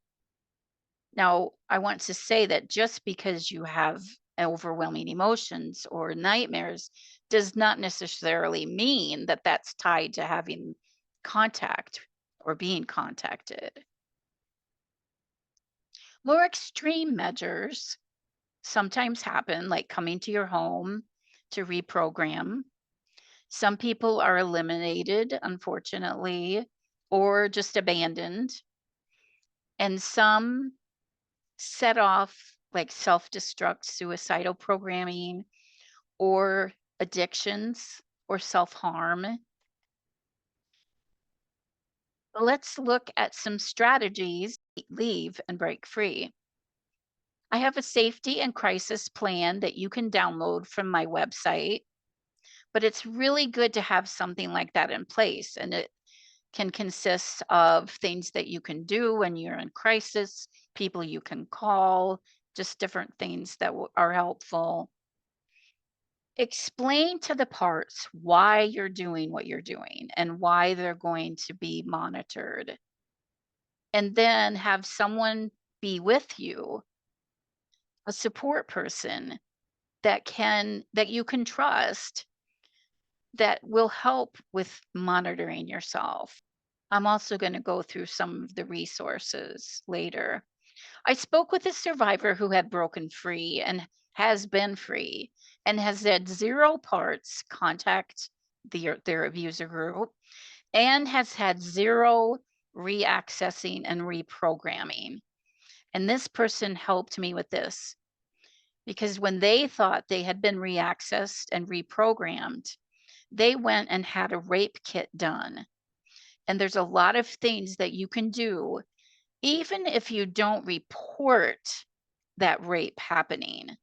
Now, I want to say that just because you have overwhelming emotions or nightmares does not necessarily mean that that's tied to having contact or being contacted. More extreme measures sometimes happen, like coming to your home to reprogram. Some people are eliminated, unfortunately, or just abandoned. And some set off like self destruct, suicidal programming, or addictions or self harm. Let's look at some strategies to leave and break free. I have a safety and crisis plan that you can download from my website, but it's really good to have something like that in place. And it can consist of things that you can do when you're in crisis, people you can call, just different things that are helpful. Explain to the parts why you're doing what you're doing and why they're going to be monitored. And then have someone be with you, a support person that you can trust, that will help with monitoring yourself. I'm also going to go through some of the resources later. I spoke with a survivor who had broken free and has been free and has had zero parts contact their abuser group and has had zero reaccessing and reprogramming. And this person helped me with this because when they thought they had been reaccessed and reprogrammed, they went and had a rape kit done. And there's a lot of things that you can do, even if you don't report that rape happening.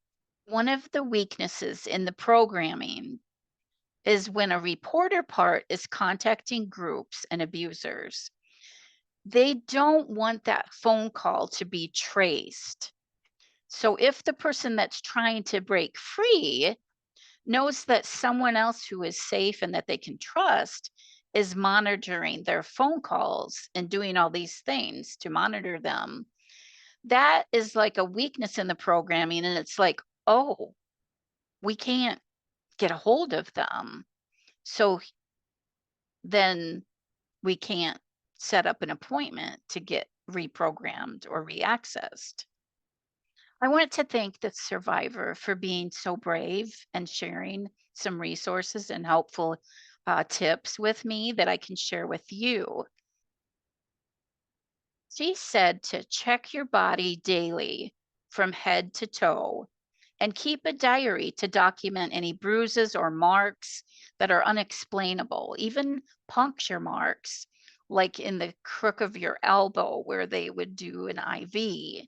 One of the weaknesses in the programming is when a reporter part is contacting groups and abusers, they don't want that phone call to be traced. So if the person that's trying to break free knows that someone else who is safe and that they can trust is monitoring their phone calls and doing all these things to monitor them, that is like a weakness in the programming. And it's like, oh, we can't get a hold of them. So then we can't set up an appointment to get reprogrammed or reaccessed. I want to thank the survivor for being so brave and sharing some resources and helpful tips with me that I can share with you. She said to check your body daily from head to toe and keep a diary to document any bruises or marks that are unexplainable, even puncture marks, like in the crook of your elbow where they would do an IV.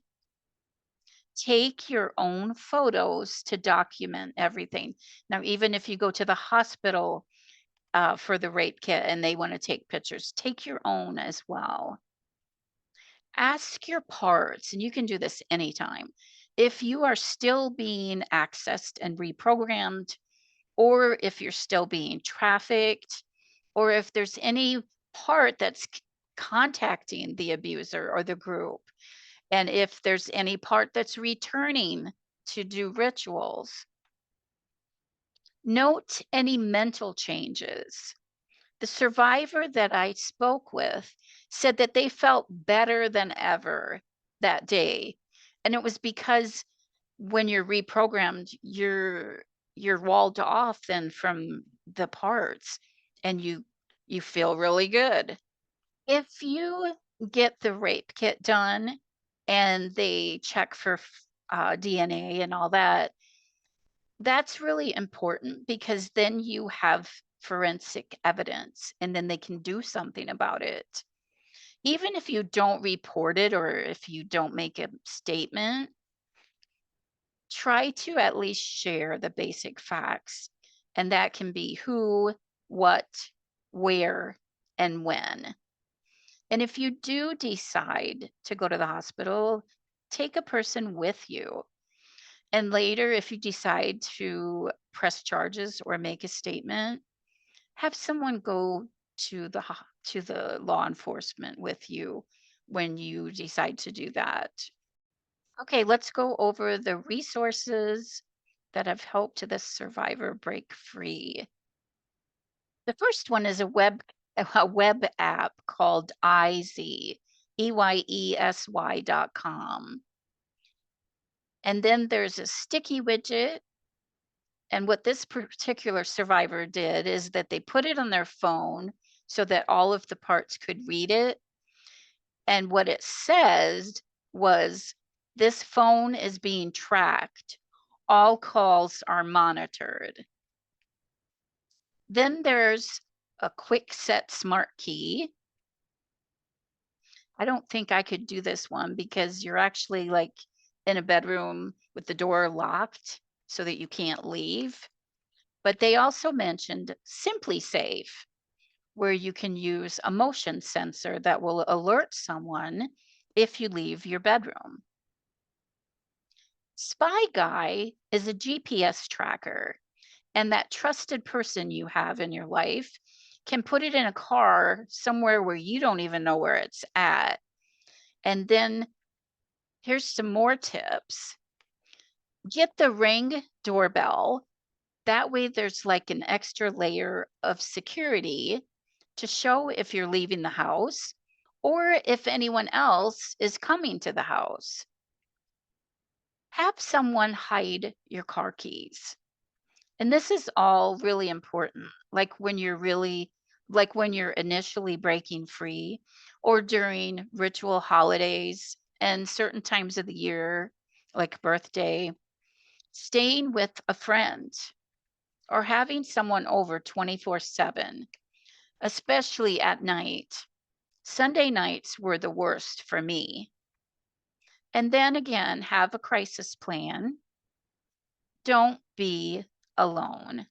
Take your own photos to document everything. Now, even if you go to the hospital for the rape kit and they want to take pictures, take your own as well. Ask your parts, and you can do this anytime, if you are still being accessed and reprogrammed, or if you're still being trafficked, or if there's any part that's contacting the abuser or the group, and if there's any part that's returning to do rituals. Note any mental changes. The survivor that I spoke with said that they felt better than ever that day. And it was because when you're reprogrammed, you're walled off then from the parts and you feel really good. If you get the rape kit done and they check for DNA and all that, that's really important because then you have forensic evidence and then they can do something about it. Even if you don't report it or if you don't make a statement, try to at least share the basic facts. And that can be who, what, where, and when. And if you do decide to go to the hospital, take a person with you. And later, if you decide to press charges or make a statement, have someone go to the law enforcement with you when you decide to do that. Okay, let's go over the resources that have helped this survivor break free. The first one is a web app called EYESY, EYESY.com. And then there's a sticky widget. And what this particular survivor did is that they put it on their phone so that all of the parts could read it. And what it says was, this phone is being tracked. All calls are monitored. Then there's a quick set smart key. I don't think I could do this one because you're actually like in a bedroom with the door locked so that you can't leave. But they also mentioned Simply Safe, where you can use a motion sensor that will alert someone if you leave your bedroom. Spy Guy is a GPS tracker, and that trusted person you have in your life can put it in a car somewhere where you don't even know where it's at. And then here's some more tips. Get the Ring doorbell. That way, there's like an extra layer of security to show if you're leaving the house or if anyone else is coming to the house. Have someone hide your car keys. And this is all really important. Like when you're initially breaking free or during ritual holidays and certain times of the year, like birthday, staying with a friend or having someone over 24/7, especially at night. Sunday nights were the worst for me. And then again, have a crisis plan. Don't be alone.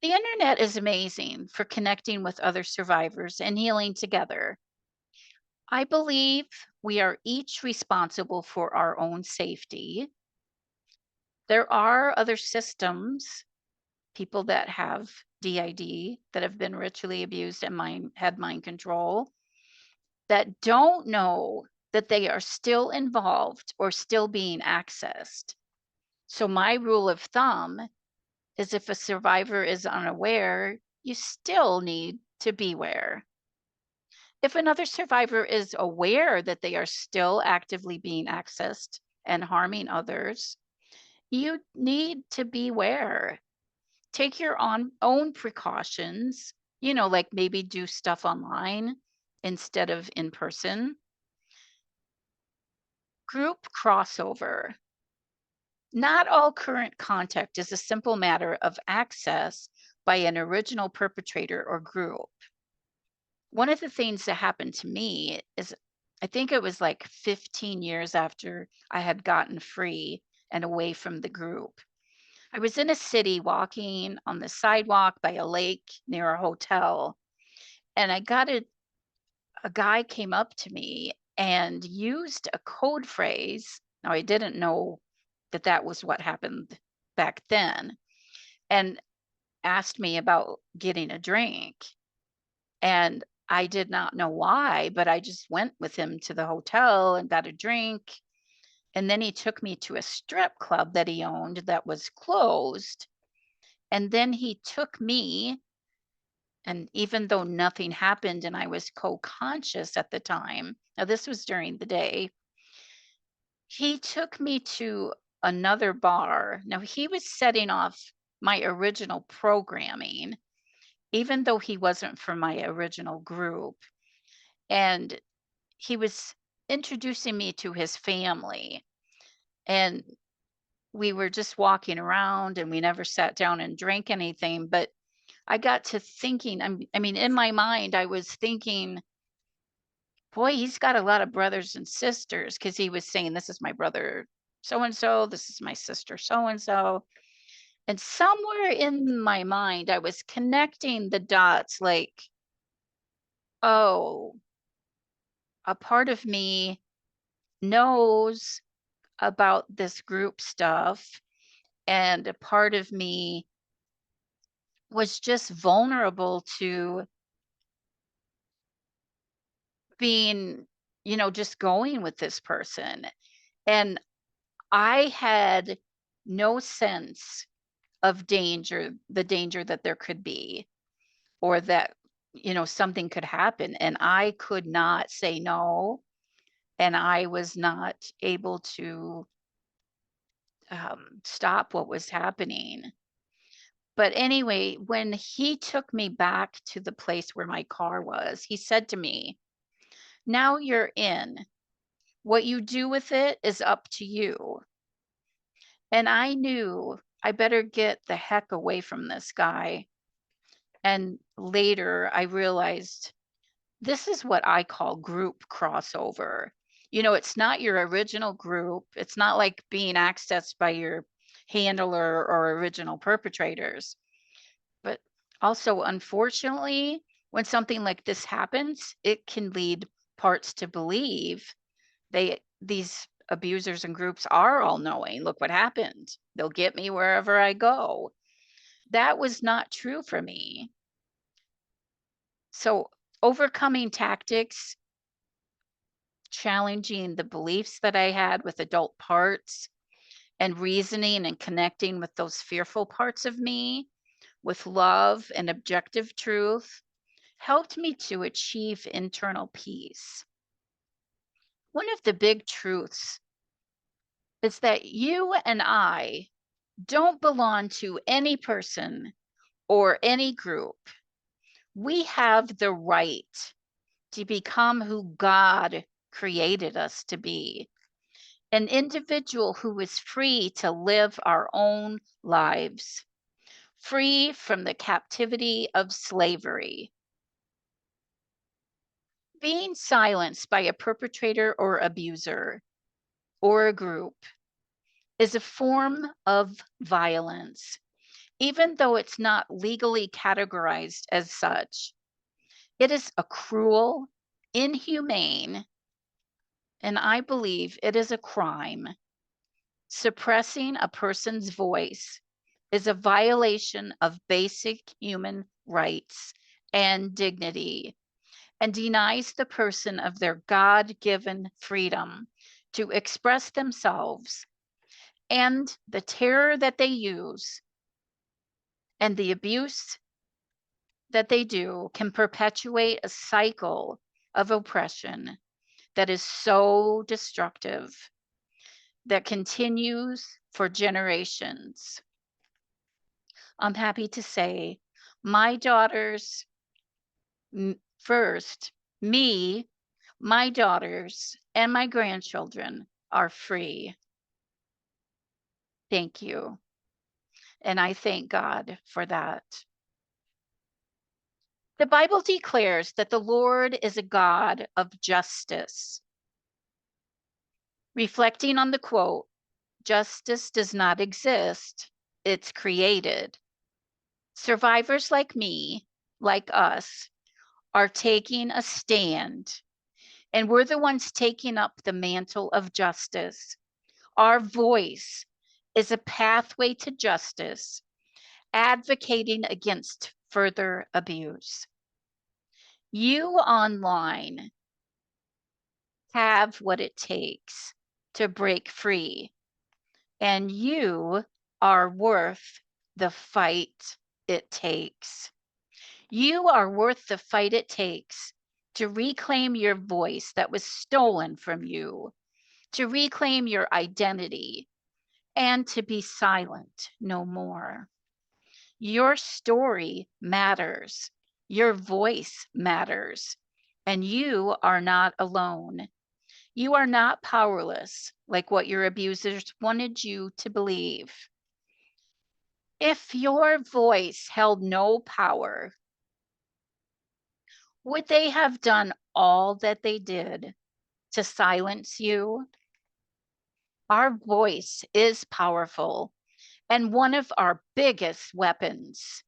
The internet is amazing for connecting with other survivors and healing together. I believe we are each responsible for our own safety. There are other systems, people that have DID, that have been ritually abused and had mind control, that don't know that they are still involved or still being accessed. So, my rule of thumb is if a survivor is unaware, you still need to beware. If another survivor is aware that they are still actively being accessed and harming others, you need to beware. Take your own precautions, like maybe do stuff online instead of in person. Group crossover. Not all current contact is a simple matter of access by an original perpetrator or group. One of the things that happened to me is I think it was like 15 years after I had gotten free and away from the group. I was in a city walking on the sidewalk by a lake near a hotel, and a guy came up to me and used a code phrase. Now, I didn't know that that was what happened back then, and asked me about getting a drink. And I did not know why, but I just went with him to the hotel and got a drink. And then he took me to a strip club that he owned that was closed. And then he took me, and even though nothing happened and I was co-conscious at the time, now this was during the day, he took me to another bar. Now he was setting off my original programming, even though he wasn't from my original group. And he was introducing me to his family. And we were just walking around and we never sat down and drank anything. But I got to thinking, I mean, in my mind, I was thinking, boy, he's got a lot of brothers and sisters because he was saying, this is my brother so and so, this is my sister so and so. And somewhere in my mind, I was connecting the dots like, oh, a part of me knows about this group stuff, and a part of me was just vulnerable to being, just going with this person. And I had no sense of danger, the danger that there could be, or that, something could happen. And I could not say no. And I was not able to stop what was happening. But anyway, when he took me back to the place where my car was, he said to me, now you're in. What you do with it is up to you. And I knew I better get the heck away from this guy. And later I realized this is what I call group crossover. It's not your original group. It's not like being accessed by your handler or original perpetrators. But also, unfortunately, when something like this happens, it can lead parts to believe these abusers and groups are all knowing. Look what happened. They'll get me wherever I go. That was not true for me. So, overcoming tactics, challenging the beliefs that I had with adult parts, and reasoning and connecting with those fearful parts of me with love and objective truth helped me to achieve internal peace. One of the big truths is that you and I don't belong to any person or any group. We have the right to become who God created us to be, an individual who is free to live our own lives, free from the captivity of slavery. Being silenced by a perpetrator or abuser or a group is a form of violence, even though it's not legally categorized as such. It is a cruel, inhumane, and I believe it is a crime. Suppressing a person's voice is a violation of basic human rights and dignity and denies the person of their God given freedom to express themselves. And the terror that they use and the abuse that they do can perpetuate a cycle of oppression that is so destructive, that continues for generations. I'm happy to say my daughters, first, me, my daughters, and my grandchildren are free. Thank you. And I thank God for that. The Bible declares that the Lord is a God of justice. Reflecting on the quote, justice does not exist, it's created. Survivors like me, like us, are taking a stand, and we're the ones taking up the mantle of justice. Our voice is a pathway to justice, advocating against further abuse. You online have what it takes to break free, and you are worth the fight it takes. You are worth the fight it takes to reclaim your voice that was stolen from you, to reclaim your identity, and to be silent no more. Your story matters. Your voice matters. And you are not alone. You are not powerless like what your abusers wanted you to believe. If your voice held no power, would they have done all that they did to silence you? Our voice is powerful and one of our biggest weapons.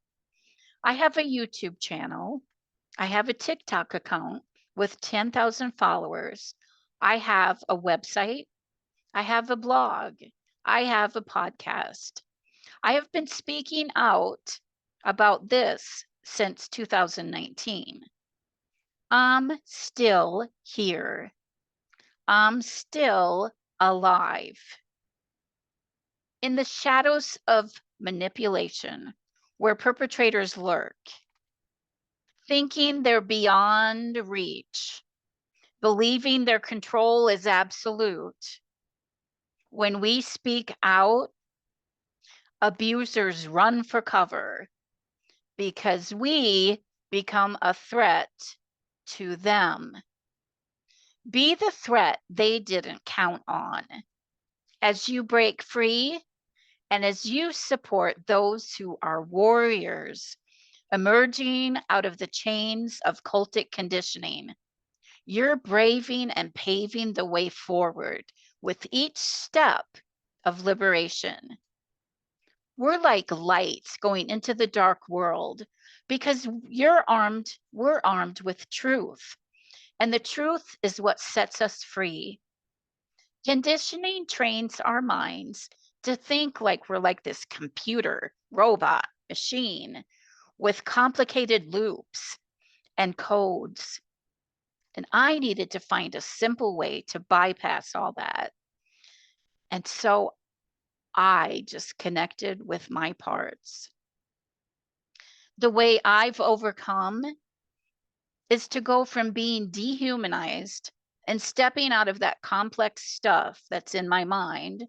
I have a YouTube channel. I have a TikTok account with 10,000 followers. I have a website. I have a blog. I have a podcast. I have been speaking out about this since 2019. I'm still here. I'm still alive. In the shadows of manipulation, where perpetrators lurk, thinking they're beyond reach, believing their control is absolute. When we speak out, abusers run for cover because we become a threat to them. Be the threat they didn't count on. As you break free and as you support those who are warriors emerging out of the chains of cultic conditioning, You're braving and paving the way forward with each step of liberation. We're like lights going into the dark world because we're armed with truth. And the truth is what sets us free. Conditioning trains our minds to think like we're like this computer, robot, machine with complicated loops and codes. And I needed to find a simple way to bypass all that. And so I just connected with my parts. The way I've overcome is to go from being dehumanized and stepping out of that complex stuff that's in my mind.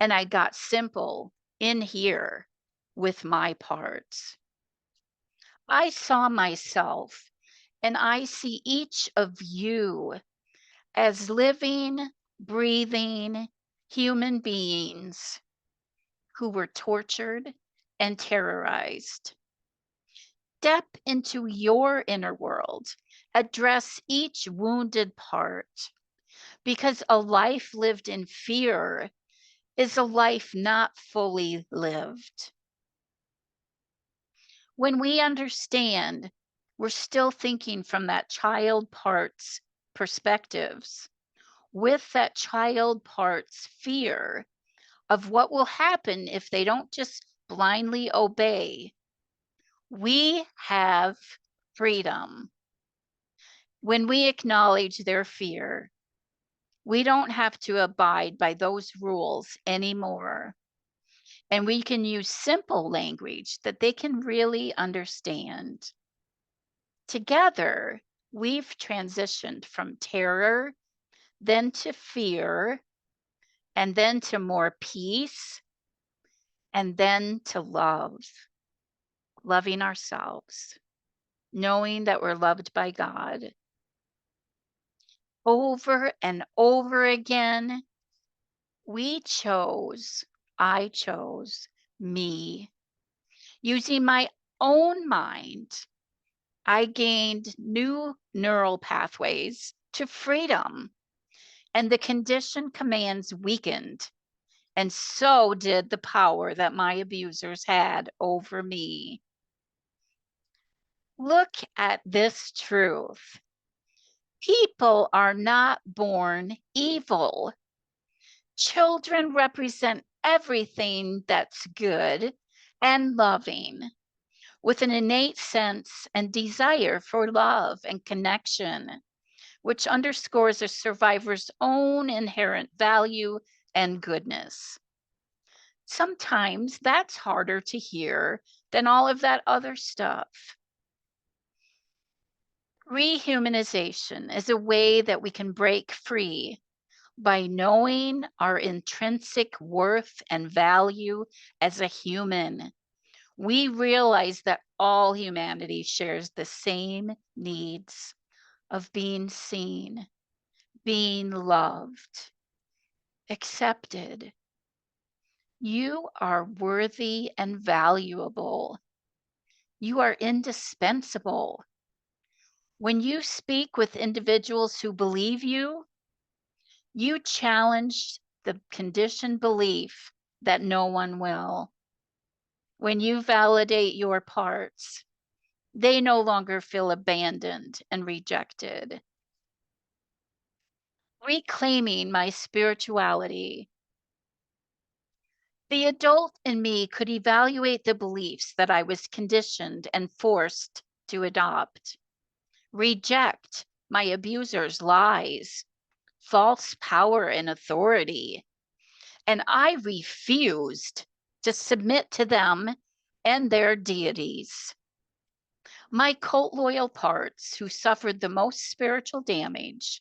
And I got simple in here with my parts. I saw myself and I see each of you as living, breathing human beings who were tortured and terrorized. Step into your inner world, address each wounded part, because a life lived in fear is a life not fully lived. When we understand, we're still thinking from that child part's perspectives, with that child part's fear of what will happen if they don't just blindly obey. We have freedom. When we acknowledge their fear, we don't have to abide by those rules anymore. And we can use simple language that they can really understand. Together, we've transitioned from terror, then to fear, and then to more peace, and then to love, loving ourselves, knowing that we're loved by God. Over and over again, I chose me. Using my own mind, I gained new neural pathways to freedom, and the conditioned commands weakened. And so did the power that my abusers had over me. Look at this truth. People are not born evil. Children represent everything that's good and loving, with an innate sense and desire for love and connection, which underscores a survivor's own inherent value and goodness. Sometimes that's harder to hear than all of that other stuff. Rehumanization is a way that we can break free by knowing our intrinsic worth and value as a human. We realize that all humanity shares the same needs of being seen, being loved, accepted. You are worthy and valuable. You are indispensable. When you speak with individuals who believe you, you challenge the conditioned belief that no one will. When you validate your parts, they no longer feel abandoned and rejected. Reclaiming my spirituality. The adult in me could evaluate the beliefs that I was conditioned and forced to adopt, reject my abuser's lies, false power and authority, and I refused to submit to them and their deities. My cult loyal parts, who suffered the most spiritual damage,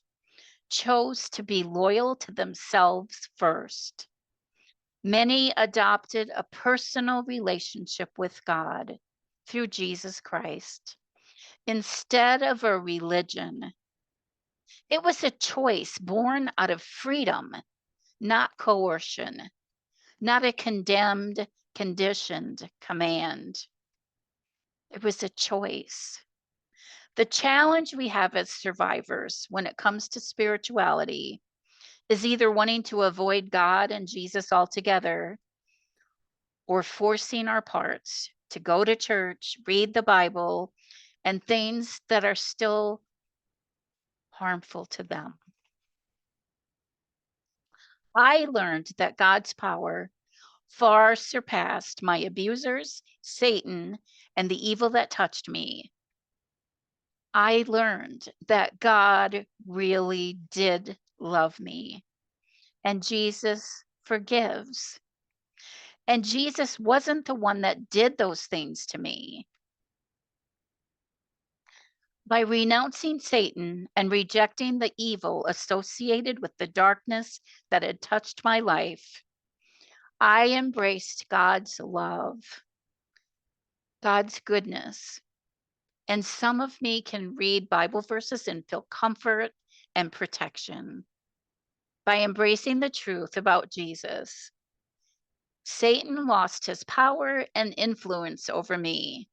chose to be loyal to themselves first. Many adopted a personal relationship with God through Jesus Christ instead of a religion. It was a choice born out of freedom, not coercion, not a condemned, conditioned command. It was a choice. The challenge we have as survivors when it comes to spirituality is either wanting to avoid God and Jesus altogether or forcing our parts to go to church, read the Bible, and things that are still harmful to them. I learned that God's power far surpassed my abusers, Satan, and the evil that touched me. I learned that God really did love me, and Jesus forgives. And Jesus wasn't the one that did those things to me. By renouncing Satan and rejecting the evil associated with the darkness that had touched my life, I embraced God's love, God's goodness. And some of me can read Bible verses and feel comfort and protection. By embracing the truth about Jesus, Satan lost his power and influence over me.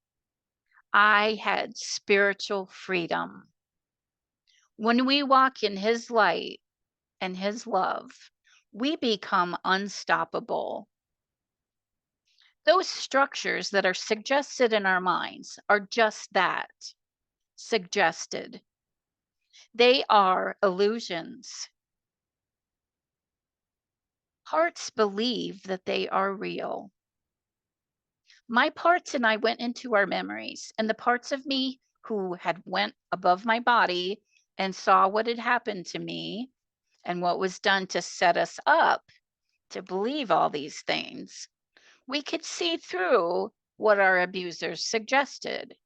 I had spiritual freedom. When we walk in his light and his love, we become unstoppable. Those structures that are suggested in our minds are just that, suggested. They are illusions. Hearts believe that they are real. My parts and I went into our memories, and the parts of me who had went above my body and saw what had happened to me and what was done to set us up to believe all these things. We could see through what our abusers suggested.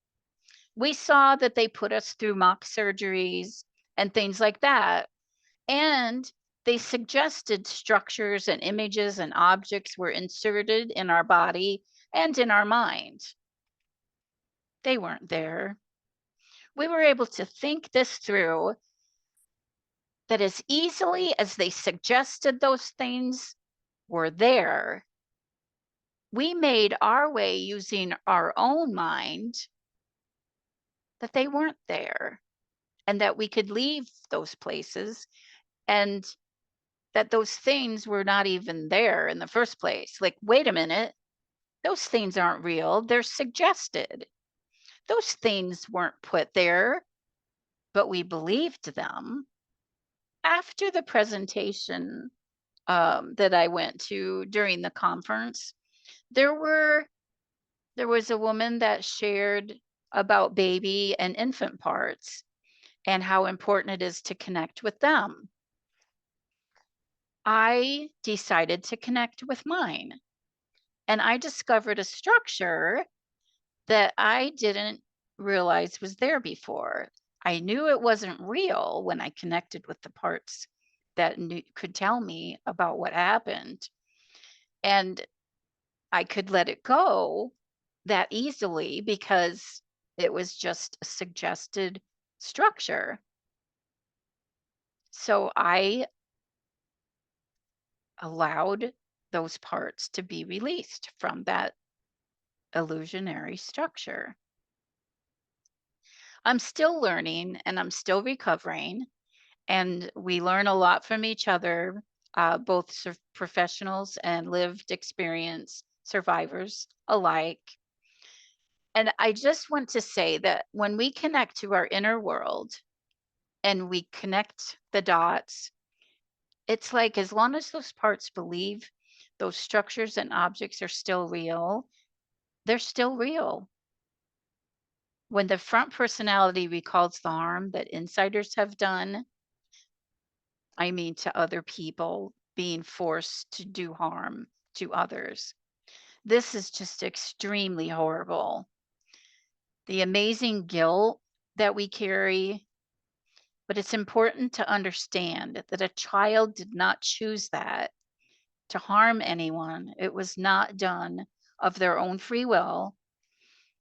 We saw that they put us through mock surgeries and things like that. And they suggested structures and images and objects were inserted in our body and in our mind. They weren't there. We were able to think this through, that as easily as they suggested those things were there, we made our way using our own mind that they weren't there and that we could leave those places and that those things were not even there in the first place. Like, wait a minute, those things aren't real, they're suggested. Those things weren't put there, but we believed them. After the presentation that I went to during the conference, there were there was a woman that shared about baby and infant parts and how important it is to connect with them. I decided to connect with mine, and I discovered a structure that I didn't realize was there before. I knew it wasn't real when I connected with the parts that could tell me about what happened. And I could let it go that easily because it was just a suggested structure. So I allowed those parts to be released from that illusionary structure. I'm still learning and I'm still recovering, and we learn a lot from each other, both professionals and lived experience survivors alike. And I just want to say that when we connect to our inner world and we connect the dots, it's like as long as those parts believe those structures and objects are still real, they're still real. When the front personality recalls the harm that insiders have done, I mean to other people, being forced to do harm to others, this is just extremely horrible. The amazing guilt that we carry, but it's important to understand that a child did not choose that to harm anyone. It was not done of their own free will,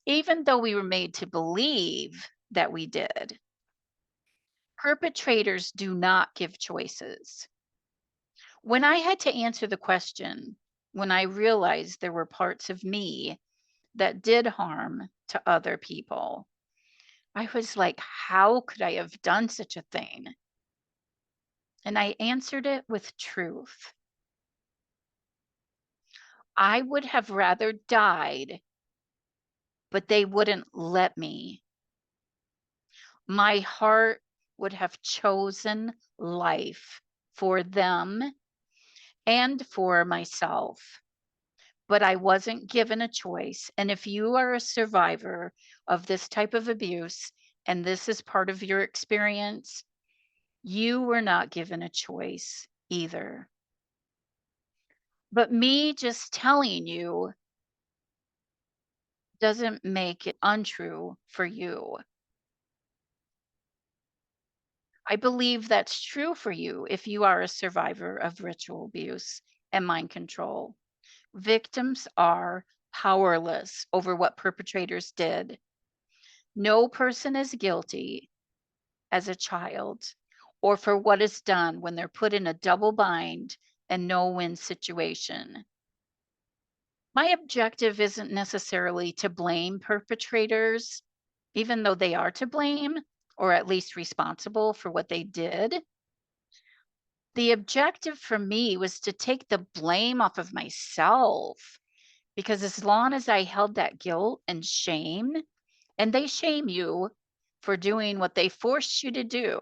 even though we were made to believe that we did. Perpetrators do not give choices. When I had to answer the question, when I realized there were parts of me that did harm to other people, I was like, how could I have done such a thing? And I answered it with truth. I would have rather died, but they wouldn't let me. My heart would have chosen life for them and for myself, but I wasn't given a choice. And if you are a survivor of this type of abuse and this is part of your experience, you were not given a choice either. But me just telling you doesn't make it untrue for you. I believe that's true for you if you are a survivor of ritual abuse and mind control. Victims are powerless over what perpetrators did. No person is guilty as a child or for what is done when they're put in a double bind and no win situation. My objective isn't necessarily to blame perpetrators, even though they are to blame or at least responsible for what they did. The objective for me was to take the blame off of myself because as long as I held that guilt and shame, and they shame you for doing what they forced you to do,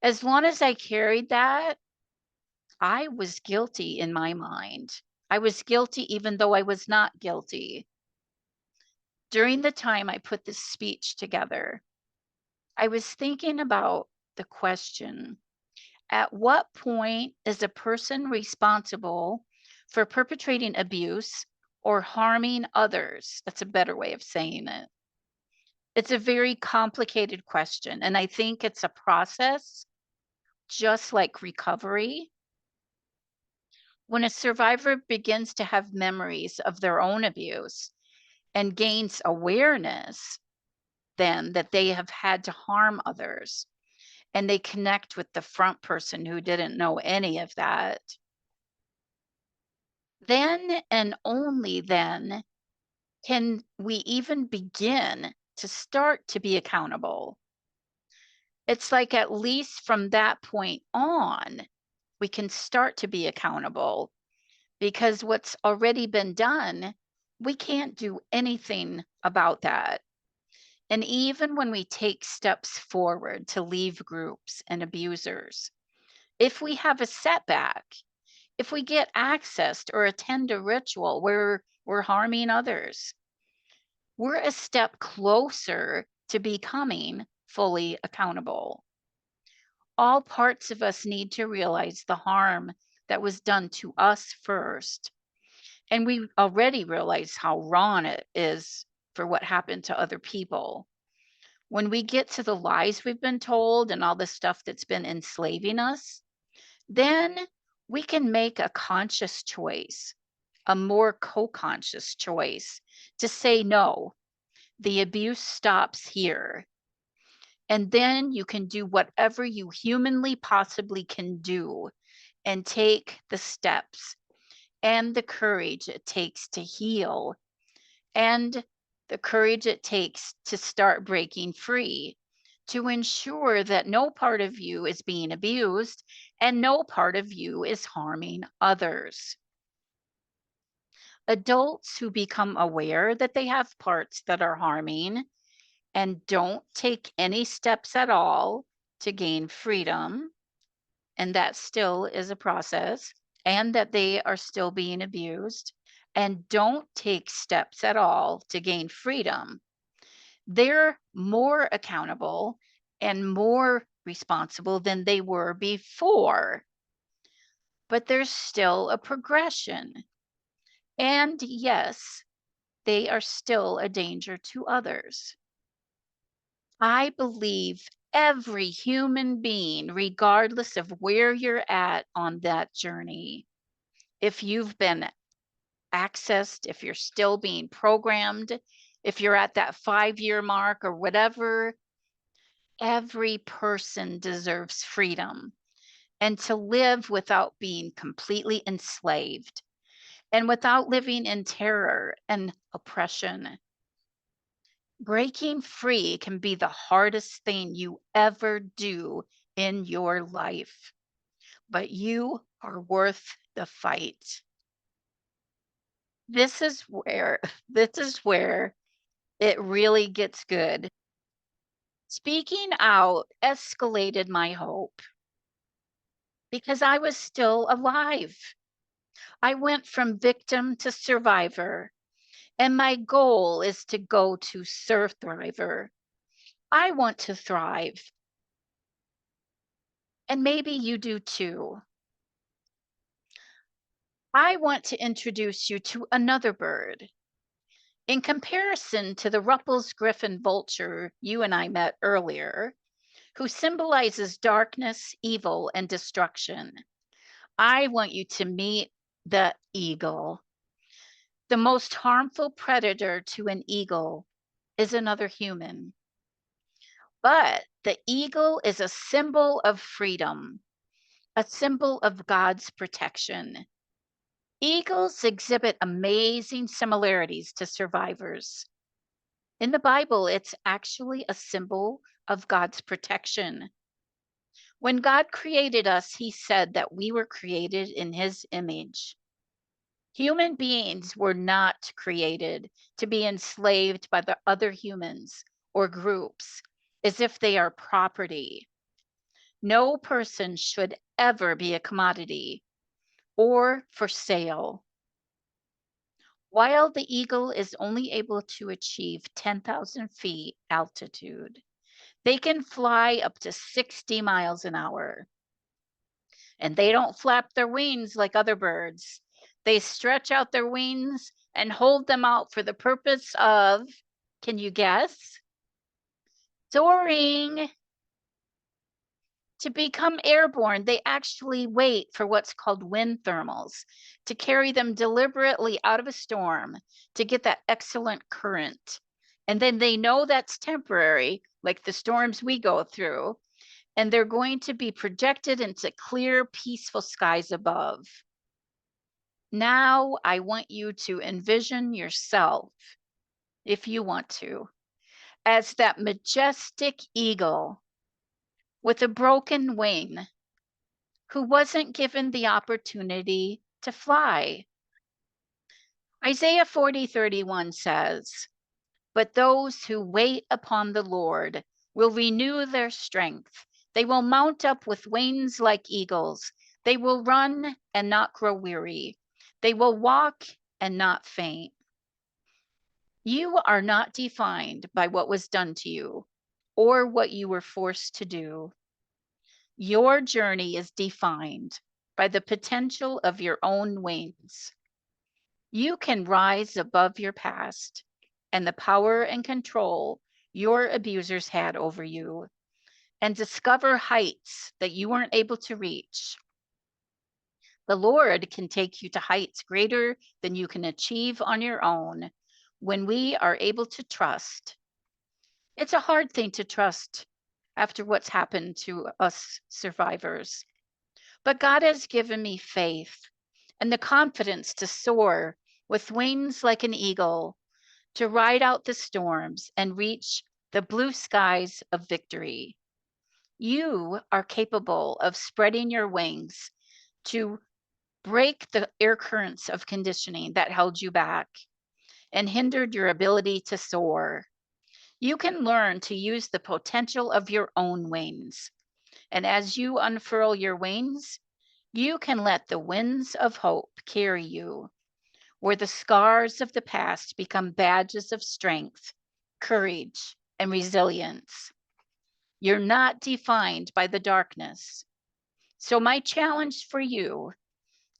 as long as I carried that, I was guilty in my mind. I was guilty even though I was not guilty. During the time I put this speech together, I was thinking about the question: at what point is a person responsible for perpetrating abuse or harming others? That's a better way of saying it. It's a very complicated question, and I think it's a process just like recovery. When a survivor begins to have memories of their own abuse and gains awareness, then that they have had to harm others, and they connect with the front person who didn't know any of that, then and only then can we even begin to start to be accountable. It's like at least from that point on, we can start to be accountable because what's already been done, we can't do anything about that. And even when we take steps forward to leave groups and abusers, if we have a setback, if we get access or attend a ritual where we're harming others, we're a step closer to becoming fully accountable. All parts of us need to realize the harm that was done to us first. And we already realize how wrong it is for what happened to other people. When we get to the lies we've been told and all the stuff that's been enslaving us, then we can make a conscious choice, a more co conscious choice to say no. The abuse stops here. And then you can do whatever you humanly possibly can do and take the steps and the courage it takes to heal and the courage it takes to start breaking free to ensure that no part of you is being abused and no part of you is harming others. Adults who become aware that they have parts that are harming and don't take any steps at all to gain freedom, and that still is a process, and that they are still being abused, and don't take steps at all to gain freedom, they're more accountable and more responsible than they were before. But there's still a progression. And yes, they are still a danger to others. I believe every human being, regardless of where you're at on that journey, if you've been accessed, if you're still being programmed, if you're at that 5-year mark or whatever, every person deserves freedom and to live without being completely enslaved and without living in terror and oppression. Breaking free can be the hardest thing you ever do in your life, but you are worth the fight. This is where this is where it really gets good. Speaking out escalated my hope because I was still alive. I went from victim to survivor, and my goal is to go to survivor. I want to thrive, and maybe you do too. I want to introduce you to another bird. In comparison to the Ruppel's griffin vulture you and I met earlier, who symbolizes darkness, evil, and destruction, I want you to meet the eagle. The most harmful predator to an eagle is another human. But the eagle is a symbol of freedom, a symbol of God's protection. Eagles exhibit amazing similarities to survivors. In the Bible, it's actually a symbol of God's protection. When God created us, he said that we were created in his image. Human beings were not created to be enslaved by the other humans or groups as if they are property. No person should ever be a commodity or for sale. While the eagle is only able to achieve 10,000 feet altitude, they can fly up to 60 miles an hour. And they don't flap their wings like other birds. They stretch out their wings and hold them out for the purpose of, can you guess? Soaring. To become airborne, they actually wait for what's called wind thermals to carry them deliberately out of a storm to get that excellent current. And then they know that's temporary, like the storms we go through, and they're going to be projected into clear, peaceful skies above. Now, I want you to envision yourself, if you want to, as that majestic eagle with a broken wing who wasn't given the opportunity to fly. Isaiah 40:31 says, "But those who wait upon the Lord will renew their strength. They will mount up with wings like eagles. They will run and not grow weary. They will walk and not faint." You are not defined by what was done to you or what you were forced to do. Your journey is defined by the potential of your own wings. You can rise above your past and the power and control your abusers had over you and discover heights that you weren't able to reach. The Lord can take you to heights greater than you can achieve on your own when we are able to trust. It's a hard thing to trust after what's happened to us survivors. But God has given me faith and the confidence to soar with wings like an eagle, to ride out the storms and reach the blue skies of victory. You are capable of spreading your wings to break the air currents of conditioning that held you back and hindered your ability to soar. You can learn to use the potential of your own wings. And as you unfurl your wings, you can let the winds of hope carry you, where the scars of the past become badges of strength, courage, and resilience. You're not defined by the darkness. So, my challenge for you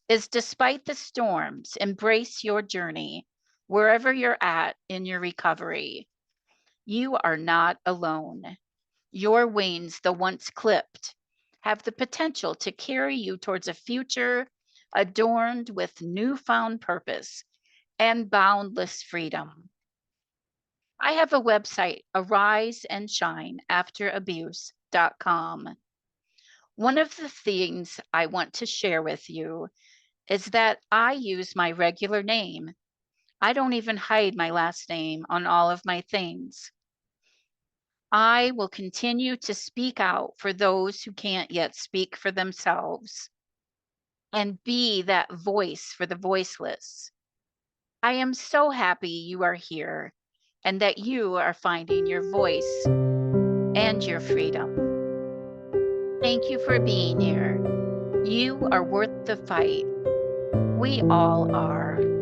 is, despite the storms, embrace your journey wherever you're at in your recovery. You are not alone. Your wings, the once clipped, have the potential to carry you towards a future adorned with newfound purpose and boundless freedom. I have a website, ariseandshineafterabuse.com. One of the things I want to share with you is that I use my regular name, I don't even hide my last name on all of my things. I will continue to speak out for those who can't yet speak for themselves and be that voice for the voiceless. I am so happy you are here and that you are finding your voice and your freedom. Thank you for being here. You are worth the fight. We all are.